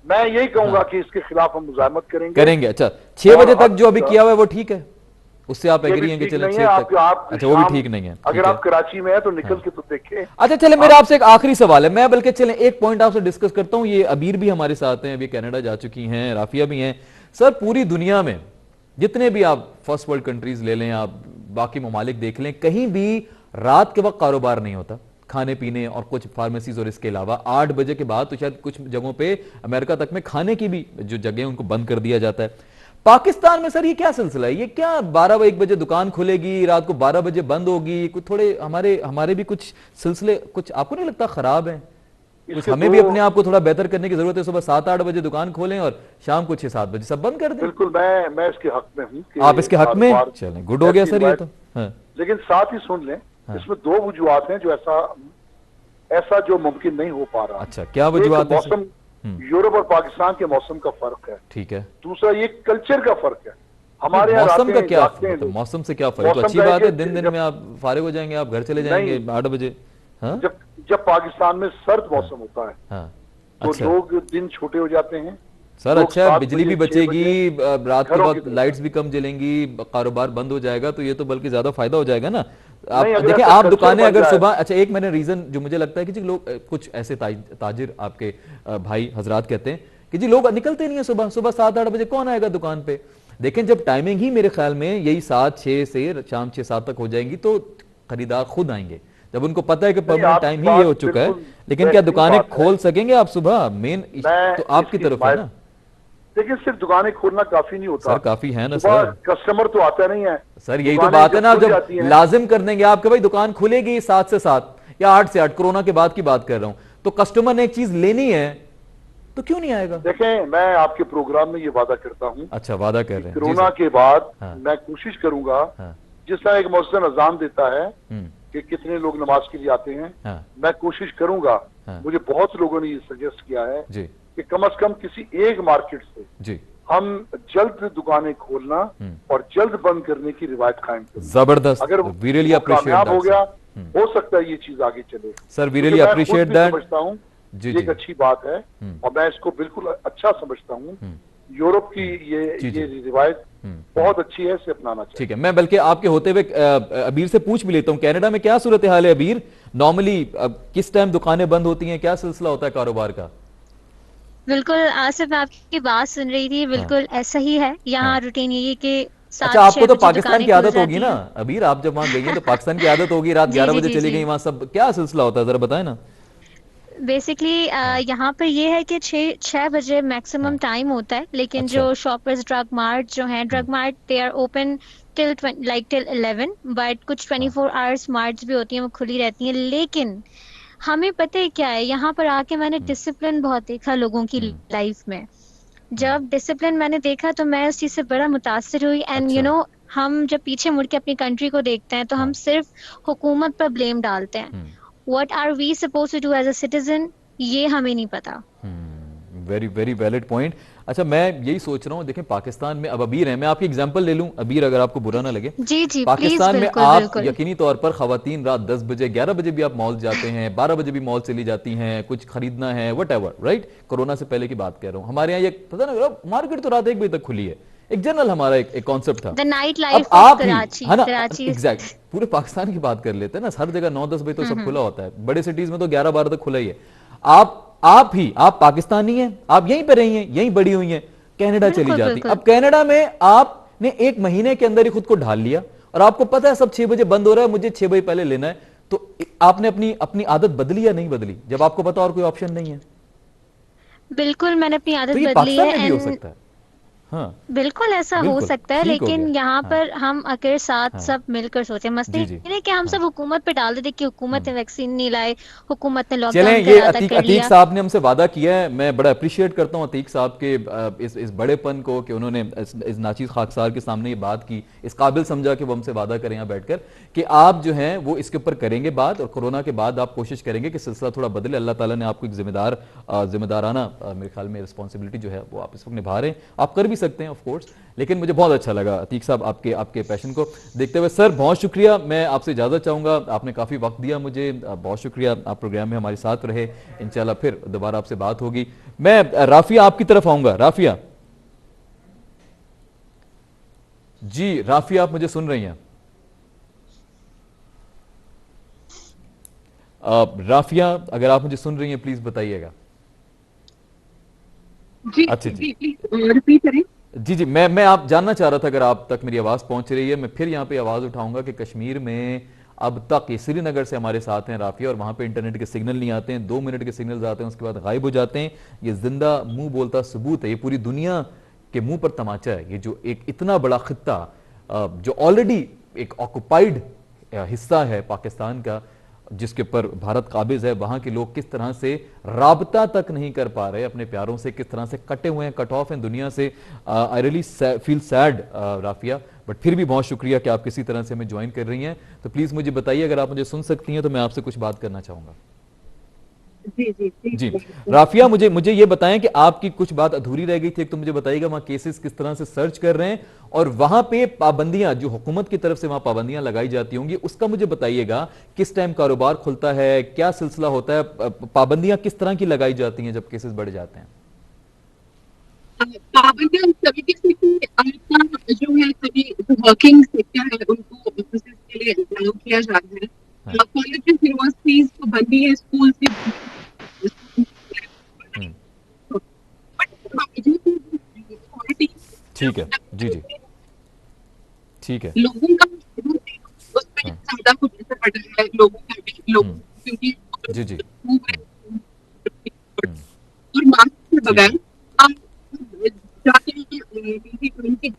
मैं यही कहूंगा कि इसके खिलाफ हम मुजाहमत करेंगे। अच्छा, 6 बजे तक जो अभी किया हुआ है वो ठीक है, उससे आप एग्री हैं कि चले 6 तक? अच्छा, वो भी ठीक नहीं है। अगर आप कराची में है तो निकल के तो देखें। अच्छा चले, मेरा आपसे एक आखिरी सवाल है। मैं बल्कि चले एक पॉइंट आपसे डिस्कस करता हूं। ये अबीर भी हमारे साथ हैं, अभी कनाडा जा चुकी हैं, राफिया भी हैं। सर, पूरी दुनिया में जितने भी आप फर्स्ट वर्ल्ड कंट्रीज ले लें, आप बाकी ममालिक देख लें, कहीं भी रात के वक्त कारोबार नहीं होता, खाने पीने और कुछ फार्मेसीज और इसके अलावा 8 बजे के बाद तो शायद कुछ जगहों पे अमेरिका तक में खाने की भी जो जगह उनको बंद कर दिया जाता है। पाकिस्तान में सर ये क्या सिलसिला है? ये क्या 12-1 बजे दुकान खुलेगी, रात को 12 बजे बंद होगी? कुछ थोड़े हमारे भी कुछ सिलसिले, कुछ आपको नहीं लगता खराब है? कुछ हमें भी अपने आप को थोड़ा बेहतर करने की जरूरत है। सुबह 7-8 बजे दुकान खोलें और शाम को 6-7 बजे सब बंद कर दें। बिल्कुल, मैं इसके हक में हूँ। आप इसके हक में? चलें, गुड हो गया सर ये तो। हाँ। लेकिन साथ ही सुन लें, इसमें 2 वजूहात हैं जो ऐसा जो मुमकिन नहीं हो पा रहा। अच्छा, क्या वजूहात है? मौसम, यूरोप और पाकिस्तान के मौसम का फर्क है। ठीक है। दूसरा ये कल्चर का फर्क है। हमारे मौसम का क्या फर्क है? मौसम से क्या फर्क? तो अच्छी बात है, दिन में आप फारिग हो जाएंगे, आप घर चले जाएंगे 8 बजे। हाँ? जब पाकिस्तान में सर्द मौसम होता है तो अच्छा, लोग दिन छोटे हो जाते हैं सर। अच्छा, बिजली भी बचेगी, रात के वक्त लाइट्स भी कम जलेंगी, कारोबार बंद हो जाएगा, तो ये तो बल्कि ज्यादा फायदा हो जाएगा ना। आप देखिए, आप दुकानें अगर सुबह, अच्छा एक मैंने रीजन जो मुझे लगता है कि जी लोग, कुछ ऐसे ताजिर आपके भाई हजरात कहते हैं कि जी लोग निकलते नहीं है सुबह 7-8 बजे, कौन आएगा दुकान पे? देखें, जब टाइमिंग ही मेरे ख्याल में यही 7-6 से शाम 6-7 तक हो जाएंगी तो खरीदार खुद आएंगे, जब उनको पता है कि परमानेंट टाइम ही ये हो चुका है। लेकिन क्या दुकानें खोल सकेंगे आप सुबह? मेन तो आपकी तरफ है ना। लेकिन सिर्फ दुकानें खोलना काफी नहीं होता सर, काफी है ना सर। कस्टमर तो आता नहीं है सर, यही तो बात है ना, जब लाजिम कर देंगे आपके भाई दुकान खुलेगी 7 से 7 या 8 से 8, कोरोना के बाद की बात कर रहा हूं, तो कस्टमर ने एक चीज लेनी है तो क्यों नहीं आएगा? देखें, मैं आपके प्रोग्राम में ये वादा करता हूँ। अच्छा, वादा कर रहे हैं? कोरोना के बाद मैं कोशिश करूंगा, जिस तरह एक मौसम अजान देता है कि कितने लोग नमाज के लिए आते हैं। हाँ। मैं कोशिश करूंगा, हाँ। मुझे बहुत लोगों ने ये सजेस्ट किया है जी कि कम से कम किसी एक मार्केट से जी हम जल्द दुकानें खोलना और जल्द बंद करने की रिवायत कायम करें। जबरदस्त, अगर वी रियली वो अप्रिशिएट कामयाब हो दैट गया, हो सकता है ये चीज आगे चले। सर, वी क्योंकि रियली मैं खुद अप्रिशिएट भी दैट। समझता हूँ जी ये जी एक अच्छी बात है और मैं इसको बिल्कुल अच्छा समझता हूँ। यूरोप की जी, जी। ये रिवायत बहुत अच्छी है, इसे अपनाना चाहिए। ठीक है, मैं बल्कि आपके होते हुए अबीर से पूछ भी लेता हूँ, कनाडा में क्या सूरत हाल है अबीर? नॉर्मली किस टाइम दुकानें बंद होती हैं, क्या सिलसिला होता है कारोबार का? बिल्कुल आसिफ, मैं आपकी बात सुन रही थी, बिल्कुल ऐसा ही है। यहाँ हाँ। रूटीन यही है कि अच्छा, 7-6 आपको तो बजे पाकिस्तान दुकानें की खुल आदत होगी जाती ना हैं। अबीर, आप जब वहां गई हैं तो पाकिस्तान की आदत होगी, रात जी 11 जी बजे जी चली जी। गई वहां, सब क्या सिलसिला होता है जरा बताएं ना। बेसिकली यहाँ पर ये है कि 6 बजे मैक्सिमम हाँ। टाइम होता है, लेकिन अच्छा। जो शॉपर्स ड्रग मार्ट जो हैं, drug mart they are open till till 11, but कुछ 24 आवर्स मार्ट्स भी होती हैं, वो खुली रहती हैं। लेकिन हमें पता है क्या है, यहाँ पर आके मैंने डिसिप्लिन बहुत देखा लोगों की लाइफ में। जब डिसिप्लिन मैंने देखा तो मैं उस चीज से बड़ा मुतासिर हुई। एंड अच्छा। हम जब पीछे मुड़ के अपनी कंट्री को देखते हैं तो हम सिर्फ हुकूमत पर ब्लेम डालते हैं। What are we suppose to do as a citizen, ये हमें नहीं पता। Very very valid point. अच्छा, मैं यही सोच रहा हूँ, देखें पाकिस्तान में अब अबीर है, मैं आपकी एग्जांपल ले लूं अबीर, अगर आपको बुरा ना लगे। जी जी प्लीज, पाकिस्तान में बिल्कुल आप बिल्कुल। यकीनी तौर पर खवातीन रात 10 बजे 11 बजे भी आप मॉल जाते हैं, 12 बजे भी मॉल चली जाती हैं, कुछ खरीदना है वट एवर, राइट? कोरोना से पहले की बात कर रहा हूँ। हमारे यहाँ ये पता ना, मार्केट तो रात 1 बजे तक खुली है, एक जनरल हमारा एक कॉन्सेप्ट था। द नाइट अब लाइफ आप ऑफ ही कराची, है ना, कराची। एग्जैक्ट पूरे पाकिस्तान की बात कर लेते हैं ना, हर जगह 9-10 बजे तो सब खुला होता है, बड़े सिटीज में तो 11-12 तक खुला ही है। आप पाकिस्तानी हैं, आप यहीं पे रही हैं, यहीं बड़ी हुई हैं, कनाडा चली बिल्कुल जाती। बिल्कुल। अब कनाडा में आपने 1 महीने के अंदर ही खुद को ढाल लिया और आपको पता है सब 6 बजे बंद हो रहा है, मुझे 6 बजे पहले लेना है, तो आपने अपनी अपनी आदत बदली या नहीं बदली, जब आपको पता और कोई ऑप्शन नहीं है? बिल्कुल मैंने अपनी तो आदत ये बदली पाकिस्तान है। में भी हो एंड सकता है। हाँ, बिल्कुल ऐसा हो बिल्कुल सकता है, ठीक हो लेकिन गया। यहाँ हाँ पर हम अगर साथ हाँ सब मिलकर सोचें, मसले जी ये जी नहीं कि हम हाँ। सब हुकूमत पे डाल देते कि हुकूमत ने वैक्सीन नहीं लाई, हुकूमत ने चलें, लॉकडाउन ये करा था, अतीक कर अतीक लिया। साहब ने हमसे वादा किया है, मैं बड़ा अप्रिशिएट करता हूं अतीक साहब के इस बड़ेपन को, कि उन्होंने इस नाचीज खाकसार के सामने ये बात की, इस काबिल समझा कि वो हमसे वादा करें यहाँ बैठकर कि आप जो हैं वो इसके ऊपर करेंगे बात, और कोरोना के बाद आप कोशिश करेंगे कि सिलसिला थोड़ा बदले। अल्लाह ताला ने आपको एक जिम्मेदाराना मेरे ख्याल में रिस्पॉन्सिबिलिटी जो है वो आप इस वक्त निभा रहे हैं, आप कर भी सकते हैं ऑफ कोर्स। लेकिन मुझे बहुत अच्छा लगा अतीक साहब आपके पैशन को देखते हुए। सर बहुत शुक्रिया, मैं आपसे इजाजत चाहूंगा, आपने काफी वक्त दिया मुझे, बहुत शुक्रिया, आप प्रोग्राम में हमारे साथ रहे। इंशाल्लाह फिर दोबारा आपसे बात होगी। मैं राफिया आपकी तरफ आऊंगा। राफिया जी, राफिया आप मुझे सुन रही हैं? राफिया अगर आप मुझे सुन रही हैं प्लीज बताइएगा। जी अच्छा जी प्लीज रिपीट करें। जी जी, मैं आप जानना चाह रहा था अगर आप तक मेरी आवाज पहुंच रही है। मैं फिर यहाँ पे आवाज उठाऊंगा कि कश्मीर में अब तक, ये श्रीनगर से हमारे साथ हैं राफिया, और वहां पे इंटरनेट के सिग्नल नहीं आते हैं, 2 मिनट के सिग्नल्स आते हैं उसके बाद गायब हो जाते हैं। ये जिंदा मुंह बोलता सबूत है, ये पूरी दुनिया के मुंह पर तमाचा है। ये जो एक इतना बड़ा खित्ता जो ऑलरेडी एक ऑक्युपाइड हिस्सा है पाकिस्तान का, जिसके ऊपर भारत काबिज है, वहां के लोग किस तरह से राबता तक नहीं कर पा रहे अपने प्यारों से, किस तरह से कटे हुए हैं, कट ऑफ हैं दुनिया से। I really feel sad Rafia, but फिर भी बहुत शुक्रिया कि आप किसी तरह से हमें ज्वाइन कर रही हैं। तो प्लीज मुझे बताइए, अगर आप मुझे सुन सकती हैं तो मैं आपसे कुछ बात करना चाहूंगा। जी राफिया, मुझे ये बताएं कि आपकी कुछ बात अधूरी रह गई थी। एक तो मुझे बताइएगा वहां केसेस किस तरह से सर्च कर रहे हैं, और वहां पे पाबंदियां जो हुकूमत की तरफ से वहां पाबंदियां लगाई जाती होंगी, उसका मुझे बताइएगा। किस टाइम कारोबार खुलता है, क्या सिलसिला होता है, पाबंदियां किस तरह की लगाई जाती हैं जब केसेस बढ़ जाते हैं? पाबंदियां सभी किस्म की, आपका जो है सभी वर्किंग सेक्टर है उनको ऑफिसेज के लिए अलाउ किया जा रहा है। कॉलेज यूनिवर्सिटीज तो बंदी है, स्कूल भी ठीक है जी जी, ठीक है। लोगों का उस पर ज्यादा कुछ असर पड़ रहा है, लोगों का भी, लोग क्योंकि जी जी और मास्क के बगैर आप जाके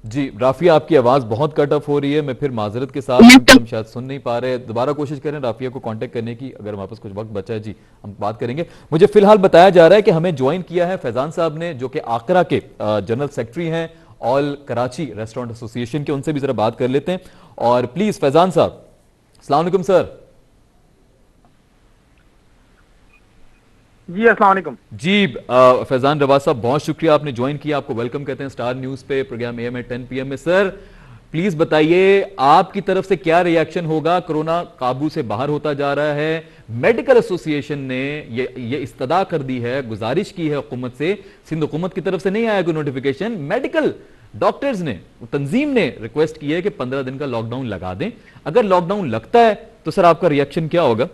जी राफिया, आपकी आवाज बहुत कट ऑफ हो रही है, मैं फिर माजरत के साथ, क्योंकि हम शायद सुन नहीं पा रहे। दोबारा कोशिश करें राफिया को कांटेक्ट करने की, अगर हमारे पास कुछ वक्त बचा है जी हम बात करेंगे। मुझे फिलहाल बताया जा रहा है कि हमें ज्वाइन किया है फैजान साहब ने, जो कि आकरा के जनरल सेक्रेटरी हैं ऑल कराची रेस्टोरेंट एसोसिएशन के, उनसे भी जरा बात कर लेते हैं। और प्लीज फैजान साहब, अस्सलाम वालेकुम सर। जी अस्सलाम वालेकुम। जी फैजान रवाज साहब, बहुत शुक्रिया आपने ज्वाइन किया, आपको वेलकम कहते हैं स्टार न्यूज पे प्रोग्राम AM at 10 PM में। सर प्लीज बताइए आपकी तरफ से क्या रिएक्शन होगा, कोरोना काबू से बाहर होता जा रहा है, मेडिकल एसोसिएशन ने ये इस्तदा कर दी है, गुजारिश की है हुकूमत से, सिंध हुकूमत की तरफ से नहीं आया कोई नोटिफिकेशन, मेडिकल डॉक्टर्स ने, तंजीम ने रिक्वेस्ट की है कि 15 दिन का लॉकडाउन लगा दें। अगर लॉकडाउन लगता है तो सर आपका रिएक्शन क्या होगा?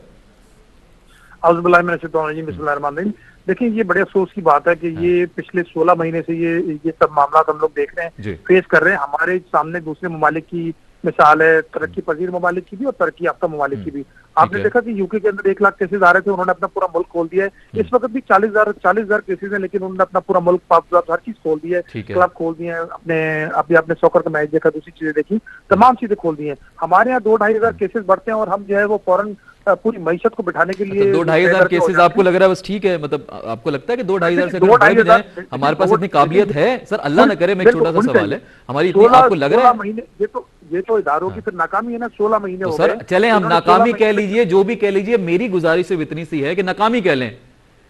देखिए ये बड़े अफसोस की बात है कि ये पिछले 16 महीने से ये सब मामला हम लोग देख रहे हैं, फेस कर रहे हैं। हमारे सामने दूसरे ममालिक की मिसाल है, तरक्की पजीर ममालिक की भी और तरक्की याफ्ता ममालिक की भी। आपने देखा कि यूके के अंदर 1 लाख केसेज आ रहे थे, उन्होंने अपना पूरा मुल्क खोल दिया है। इस वक्त भी 40,000 केसेज हैं, लेकिन उन्होंने अपना पूरा मुल्क हर चीज खोल दी है, क्लब खोल दिए हैं, अपने सॉकर का मैच देखा, दूसरी चीजें देखी, तमाम चीजें खोल दी हैं। हमारे यहाँ 2-2.5 केसेस बढ़ते हैं और हम जो है वो फौरन पूरी मईशत को बिठाने के लिए 2-2.5 केसेस आपको लग रहा है बस ठीक है? मतलब आपको लगता है कि 2-2.5 से बढ़ जाए, हमारे पास इतनी काबिलियत है? सर अल्लाह न करे, मैं एक छोटा सा सवाल है, हमारी इतनी आपको लग रहा है? ये तो इदारों की फिर नाकामी है ना, 16 महीने हो गए। सर चले हम नाकामी कह लीजिए, जो भी कह लीजिए, मेरी गुजारिश सिर्फ इतनी सी है कि नाकामी कह लें,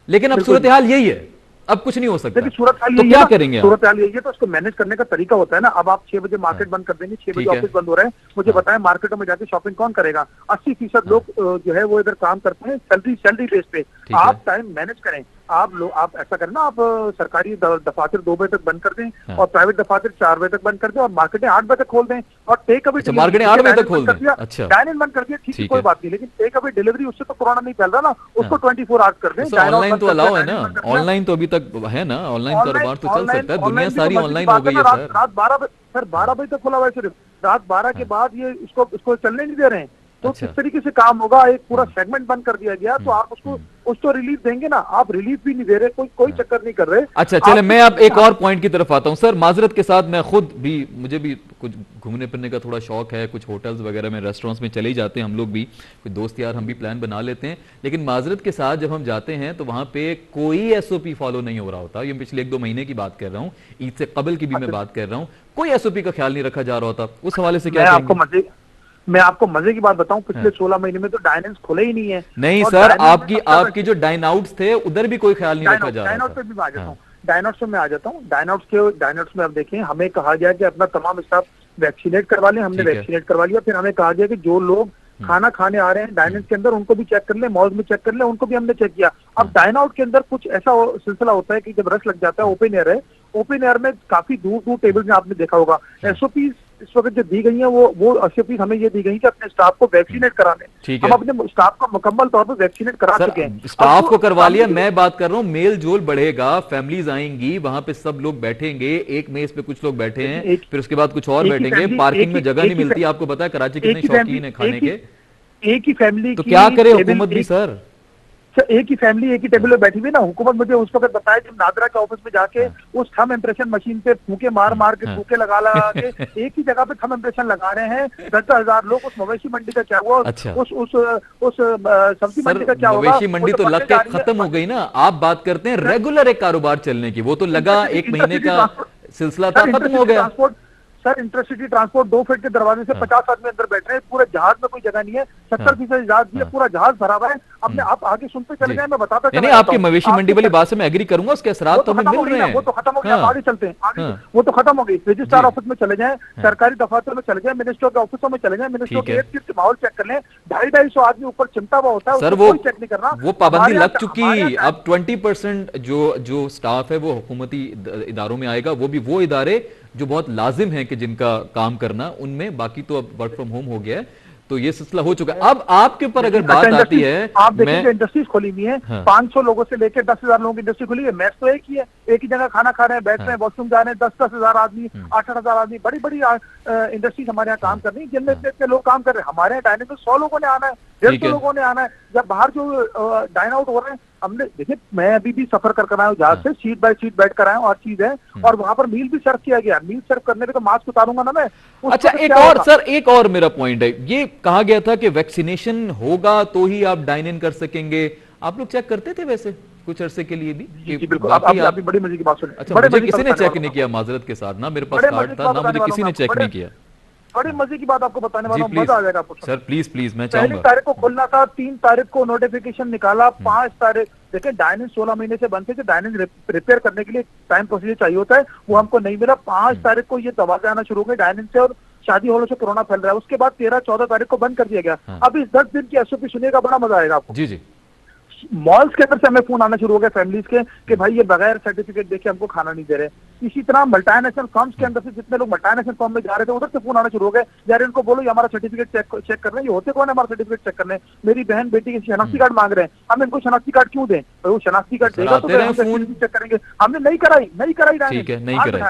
लेकिन अब सूरत हाल यही है, अब कुछ नहीं हो सकता। सूरत हाल तो क्या करेंगे? सूरत हाल यही है, तो उसको मैनेज करने का तरीका होता है ना। अब आप 6 बजे मार्केट बंद कर देंगे, 6 बजे ऑफिस बंद हो रहे हैं, मुझे बताएं मार्केटों में जाके शॉपिंग कौन करेगा? 80% लोग जो है वो इधर काम करते हैं सैलरी बेस पे। आप टाइम मैनेज करें, आप ऐसा करें ना, आप सरकारी दफातर 2 बजे तक बंद कर दें और प्राइवेट दफातर 4 बजे तक बंद कर दें और मार्केटें 8 बजे तक खोल दें और टेक अवे मार्केटें 8 बजे तक खोल दें। अच्छा, डाइन बंद कर दिया, ठीक है, कोई बात नहीं, लेकिन टेक अवे डिलीवरी, उससे तो कोरोना नहीं फैल रहा ना, उसको 24 आवर्स कर दें। ऑनलाइन तो अलाउ है ना, ऑनलाइन तो अभी तक है ना, ऑनलाइन कारोबार तो चल सकता है, दुनिया सारी ऑनलाइन हो गई है सर। रात 12 बजे तक खुला हुआ है सिर्फ, रात 12 के बाद ये इसको चलने नहीं दे रहे हैं। तो किस तरीके से काम होगा? एक पूरा सेगमेंट बंद कर दिया गया, तो आप उसको रिलीफ देंगे ना, आप रिलीफ भी नहीं दे रहे, कोई चक्कर नहीं कर रहे। अच्छा चले, मैं अब एक और पॉइंट की तरफ आता हूं सर, माजरत के साथ, मैं खुद भी, मुझे भी कुछ घूमने फिरने का थोड़ा शौक है, कुछ होटल्स वगैरह में, रेस्टोरेंट्स में चले ही जाते हैं हम लोग भी, कोई दोस्त यार हम भी प्लान बना लेते हैं, लेकिन माजरत के साथ जब हम जाते हैं तो वहां पे कोई SOP फॉलो नहीं हो रहा होता। ये पिछले 1-2 महीने की बात कर रहा हूँ, ईद से कबल की भी मैं बात कर रहा हूँ, कोई SOP का ख्याल नहीं रखा जा रहा होता। उस हवाले से क्या मैं आपको मजे की बात बताऊं, पिछले 16 महीने में तो डाइनेंस खुले ही नहीं है। नहीं सर, आपकी जो डाइन आउट्स थे उधर भी कोई ख्याल नहीं रखा जा रहा। डाइन आउट पे भी आ जाता हूँ, डाइन आउट्स में आ जाता हूँ। डाइन आउट्स में अब देखें, हमें कहा गया कि अपना तमाम स्टाफ वैक्सीनेट करवा लें, हमने वैक्सीनेट करवा लिया। फिर हमें कहा गया कि जो लोग खाना खाने आ रहे हैं डाइनेंस के अंदर, उनको भी चेक कर ले, मॉल में चेक कर ले, उनको भी हमने चेक किया। अब डाइन आउट के अंदर कुछ ऐसा सिलसिला होता है कि जब रश लग जाता है, ओपन एयर है, ओपन एयर में काफी दूर टेबल में आपने देखा होगा, SOP इस वक्त जो दी गई है वो SOP हमें ये दी गई कि अपने स्टाफ को वैक्सीनेट कराने। हम अपने स्टाफ को मुकम्मल तौर पर वैक्सीनेट करा चुके हैं, स्टाफ को करवा लिया। मैं बात कर रहा हूँ मेल जोल बढ़ेगा, फैमिलीज आएंगी, वहां पे सब लोग बैठेंगे, एक मेज पे कुछ लोग बैठे हैं, फिर उसके बाद कुछ और बैठेंगे, पार्किंग में जगह नहीं मिलती। आपको पता है कराची कितने शौकीन है खाने के, एक ही फैमिली, तो क्या करे हुकूमत भी सर? एक ही फैमिली एक ही टेबल पे बैठी हुई ना। हुकूमत मुझे उस वक्त बताया जब नादरा के ऑफिस में जाके उस थंब इम्प्रेशन मशीन पे फूके मार के फूके लगा के एक ही जगह पे थंब इम्प्रेशन लगा रहे हैं 10,000 लोग। उस मवेशी मंडी का क्या हुआ? अच्छा। उस सब्जी मंडी का क्या हुआ? मवेशी मंडी तो लग के खत्म हो गई ना। आप बात करते हैं रेगुलर एक कारोबार चलने की, वो तो लगा 1 महीने का सिलसिला था, खत्म हो गया। सर इंटरसिटी ट्रांसपोर्ट 2 फीट के दरवाजे से 50 आदमी अंदर बैठ रहे हैं, पूरे जहाज में कोई जगह नहीं है, 70% जहाज भी है, पूरा जहाज भरा हुआ है। अपने आप आगे सुनते चले जाए, मैं बताता नहीं, आपकी मवेशी मंडी वाली बात से मैं एग्री करूंगा, उसके असरात तो हमें मिल रहे हैं। वो तो खत्म हो गया, आगे चलते हैं, आगे वो तो खत्म हो गई। रजिस्ट्रार ऑफिस में चले जाएं, सरकारी दफातर में चले जाएं, मिनिस्टर के ऑफिसों में चले जाएं, मिनिस्टर के एक माहौल चेक कर लें, 250 आदमी ऊपर चिमटा हुआ होता है, सर वो चेक नहीं करना, वो पाबंदी लग चुकी। अब 20% जो स्टाफ है वो हुकूमती इदारों में आएगा, वो भी वो इदारे जो बहुत लाजिम है कि जिनका काम करना उनमें, बाकी तो अब वर्क फ्रॉम होम हो गया है, तो ये सिलसिला हो चुका है। अब आपके ऊपर अगर बात आती है, आप देखिए इंडस्ट्रीज खोली हुई है, 500 लोगों से लेकर 10,000 लोगों की इंडस्ट्री खुली है। मैच तो एक ही है, एक ही जगह खाना खा रहे हैं, बैठ रहे हैं, वॉशरूम जा रहे हैं, 10,000 आदमी, 8,000 आदमी, बड़ी बड़ी इंडस्ट्रीज हमारे यहाँ काम कर रही है, जिनमें इतने लोग काम कर रहे हैं। हमारे यहाँ डाइनिंग में 100 लोगों ने आना है, 150 लोगों ने आना है। जब बाहर जो डाइन आउट हो रहे हैं, हमने देखिए, मैं अभी भी सफर कर आया हूँ जहाज से, सीट बाय सीट बैठ कर आया हूँ, और चीज है, और वहां पर मील भी सर्व किया गया। मील सर्व करने पे तो मास्क उतारूंगा ना मैं। अच्छा, एक और मेरा पॉइंट है, ये कहा गया था कि वैक्सीनेशन होगा तो ही आप डाइन इन कर सकेंगे। आप लोग चेक करते थे वैसे कुछ अरसे के लिए भी? जी बिल्कुल। आप बड़ी मजे की बात सुनिए। अच्छा, मुझे किसी ने चेक नहीं किया, माजरत के साथ, ना मेरे पास कार्ड था, ना मुझे किसी ने चेक नहीं किया। बड़ी मजे की बात आपको बताने वाला हूँ, मजा आ जाएगा आपको सर। प्लीज प्लीज, मैं पहली चाहूंगा। तारीख को खुलना था, 3 तारीख को नोटिफिकेशन निकाला, 5 तारीख देखिए डायनेंस 16 महीने से बंद थे, डायनेंस रिपेयर करने के लिए टाइम प्रोसीजर चाहिए होता है, वो हमको नहीं मिला। 5 तारीख को ये दवा आना शुरू हो गई डायनेंस से, और शादी हॉलों से कोरोना फैल रहा है। उसके बाद 13-14 तारीख को बंद कर दिया गया। अब इस 10 दिन की एसओपी सुनिएगा, बड़ा मजा आएगा आपको। जी जी। मॉल्स के अंदर से हमें फोन आना शुरू हो गए फैमिलीज के कि भाई ये बगैर सर्टिफिकेट देके हमको खाना नहीं दे रहे। इसी तरह मल्टीनेशनल फर्म्स के अंदर से जितने लोग मल्टीनेशनल फर्म में जा रहे थे उधर से फोन आना शुरू हो गए, यार इनको बोलो ये हमारा सर्टिफिकेट चेक कर रहे हैं, ये होते कौन है हमारा सर्टिफिकेट चेक करने, मेरी बहन बेटी के शनाख्ती कार्ड मांग रहे हैं, हम इनको शनाख्ती कार्ड क्यों दें, तो वो शनाख्ती कार्ड देगा तो चेक करेंगे। हमने नहीं कराई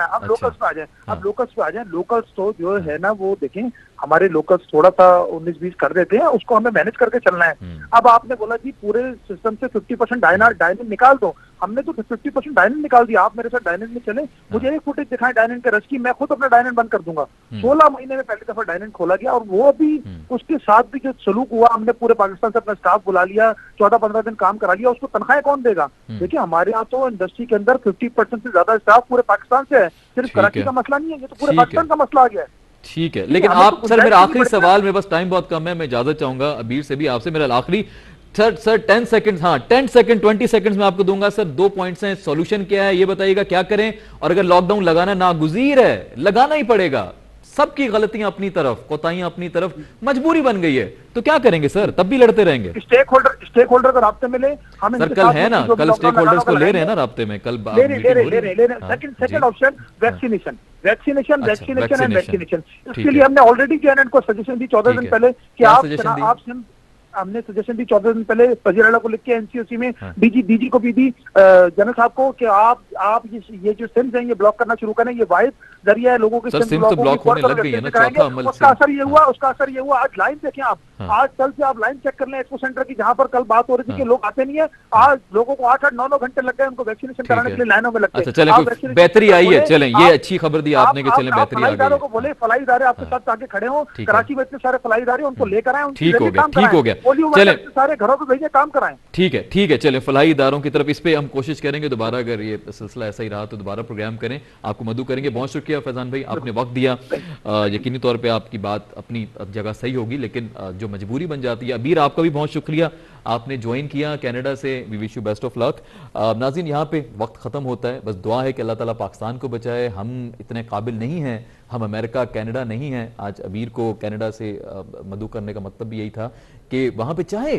अब लोकल्स पे आ जाए, अब लोकल्स पे आ जाए। लोकल्स तो जो है ना वो देखें, हमारे लोकल्स थोड़ा सा 19-20 कर देते हैं, उसको हमें मैनेज करके चलना है। अब आपने बोला जी पूरे सिस्टम से 50% डायनेंस निकाल दो, हमने तो 50% डायनेंस निकाल दिया। आप मेरे साथ डायनेंस में चले, मुझे एक फुटेज दिखाएं डायनेंस के रश की, मैं खुद अपना डायनेंस बंद कर दूंगा। 16 महीने में पहली दफा डायनेंस खोला गया, और वो भी उसके साथ भी जो सलूक हुआ, हमने पूरे पाकिस्तान से अपना स्टाफ बुला लिया, 14-15 दिन काम करा लिया, उसको तनख्वाहें कौन देगा? देखिए हमारे यहाँ तो इंडस्ट्री के अंदर 50% से ज्यादा स्टाफ पूरे पाकिस्तान से है, सिर्फ कराची का मसला नहीं है, ये तो पूरे पाकिस्तान का मसला आ गया है। ठीक है, लेकिन आप सर, मेरा आखिरी सवाल, मेरे पास टाइम बहुत कम है, मैं इजाजत चाहूंगा अबीर से भी, आपसे मेरा आखिरी सर 10 सेकंड, हाँ 10 सेकंड 20 सेकंड्स में आपको दूंगा सर। 2 पॉइंट्स हैं, सॉल्यूशन क्या है ये बताइएगा, क्या करें? और अगर लॉकडाउन लगाना नागुजीर है, लगाना ही पड़ेगा, सबकी गलतियां अपनी तरफ, कोताहियां अपनी तरफ, मजबूरी बन गई है, तो क्या करेंगे सर? तब भी लड़ते रहेंगे। स्टेक होल्डर का राब्ते में ले, हम सर कल है ना, कल स्टेक होल्डर्स को ले रहे हैं ना राब्ते में, कल ले रहे। Second option vaccination and vaccination. इसके लिए हमने ऑलरेडी जो है इनको सजेशन दी 14 दिन पहले कि आप हमने सजेशन दी 14 दिन पहले वज़ीर-ए-आला को लिख के, एनसीओसी में डीजी को भी दी, जनरल साहब को, कि आप ये जो सिम्स हैं ये ब्लॉक करना शुरू करें, ये वाहिद जरिया है लोगों के सिम तो ब्लॉक होने लग गई है ना, चौथा अमल। उसका असर ये हुआ आज लाइन देखें आप, आज कल से आप लाइन चेक कर लें एक्सपो सेंटर की, जहां पर कल बात हो रही थी कि लोग आते नहीं है, आज लोगों को 8-8, 9-9 घंटे लग गए उनको वैक्सीनेशन कराने के लिए लाइनों में लगते हैं। अच्छा चलें, बेहतरी आई है, चलें ये अच्छी खबर दी आपने कि चलें बेहतरी आ गई है। को बोले फलाई इदारे आपके साथ आके खड़े हो, कराची में इतने सारे फलाई इदारे, उनको लेकर आए, ठीक हो गया, चलें सारे घरों पे भेजे, काम कराएं। ठीक है, चलें फलाही इदारों की तरफ, इस पे हम कोशिश करेंगे दोबारा, अगर ये सिलसिला ऐसा ही रहा तो दोबारा प्रोग्राम करें, आपको मदू करेंगे। बहुत शुक्रिया फैजान भाई, आपने वक्त दिया। यकीनी तौर पे आपकी बात अपनी जगह सही होगी, लेकिन जो मजबूरी बन जाती है। अबीर आपका भी बहुत शुक्रिया, आपने ज्वाइन किया कनाडा से, we wish you best of luck. नाज़रीन यहाँ पे वक्त खत्म होता है, बस दुआ है कि अल्लाह ताला पाकिस्तान को बचाए। हम इतने काबिल नहीं हैं, हम अमेरिका कनाडा नहीं हैं। आज अबीर को कनाडा से मदू करने का मतलब भी यही था कि वहाँ पे चाहे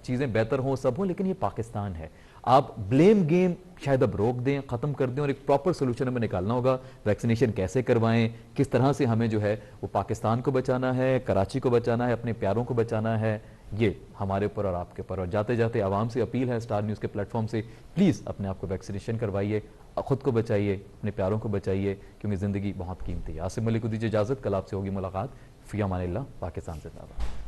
चीज़ें बेहतर हों, सब हों, लेकिन ये पाकिस्तान है। आप ब्लेम गेम शायद अब रोक दें, ख़त्म कर दें, और एक प्रॉपर सोल्यूशन हमें निकालना होगा। वैक्सीनेशन कैसे करवाएं, किस तरह से हमें जो है वो पाकिस्तान को बचाना है, कराची को बचाना है, अपने प्यारों को बचाना है, ये हमारे ऊपर और आपके ऊपर। और जाते जाते आवाम से अपील है, स्टार न्यूज़ के प्लेटफॉर्म से, प्लीज़ अपने आप को वैक्सीनेशन करवाइए, खुद को बचाइए, अपने प्यारों को बचाइए, क्योंकि ज़िंदगी बहुत कीमती है। आसिफ मलिक को दीजिए इजाज़त, कल आपसे होगी मुलाकात। फ़ी अमानिल्लाह, पाकिस्तान जिंदाबाद।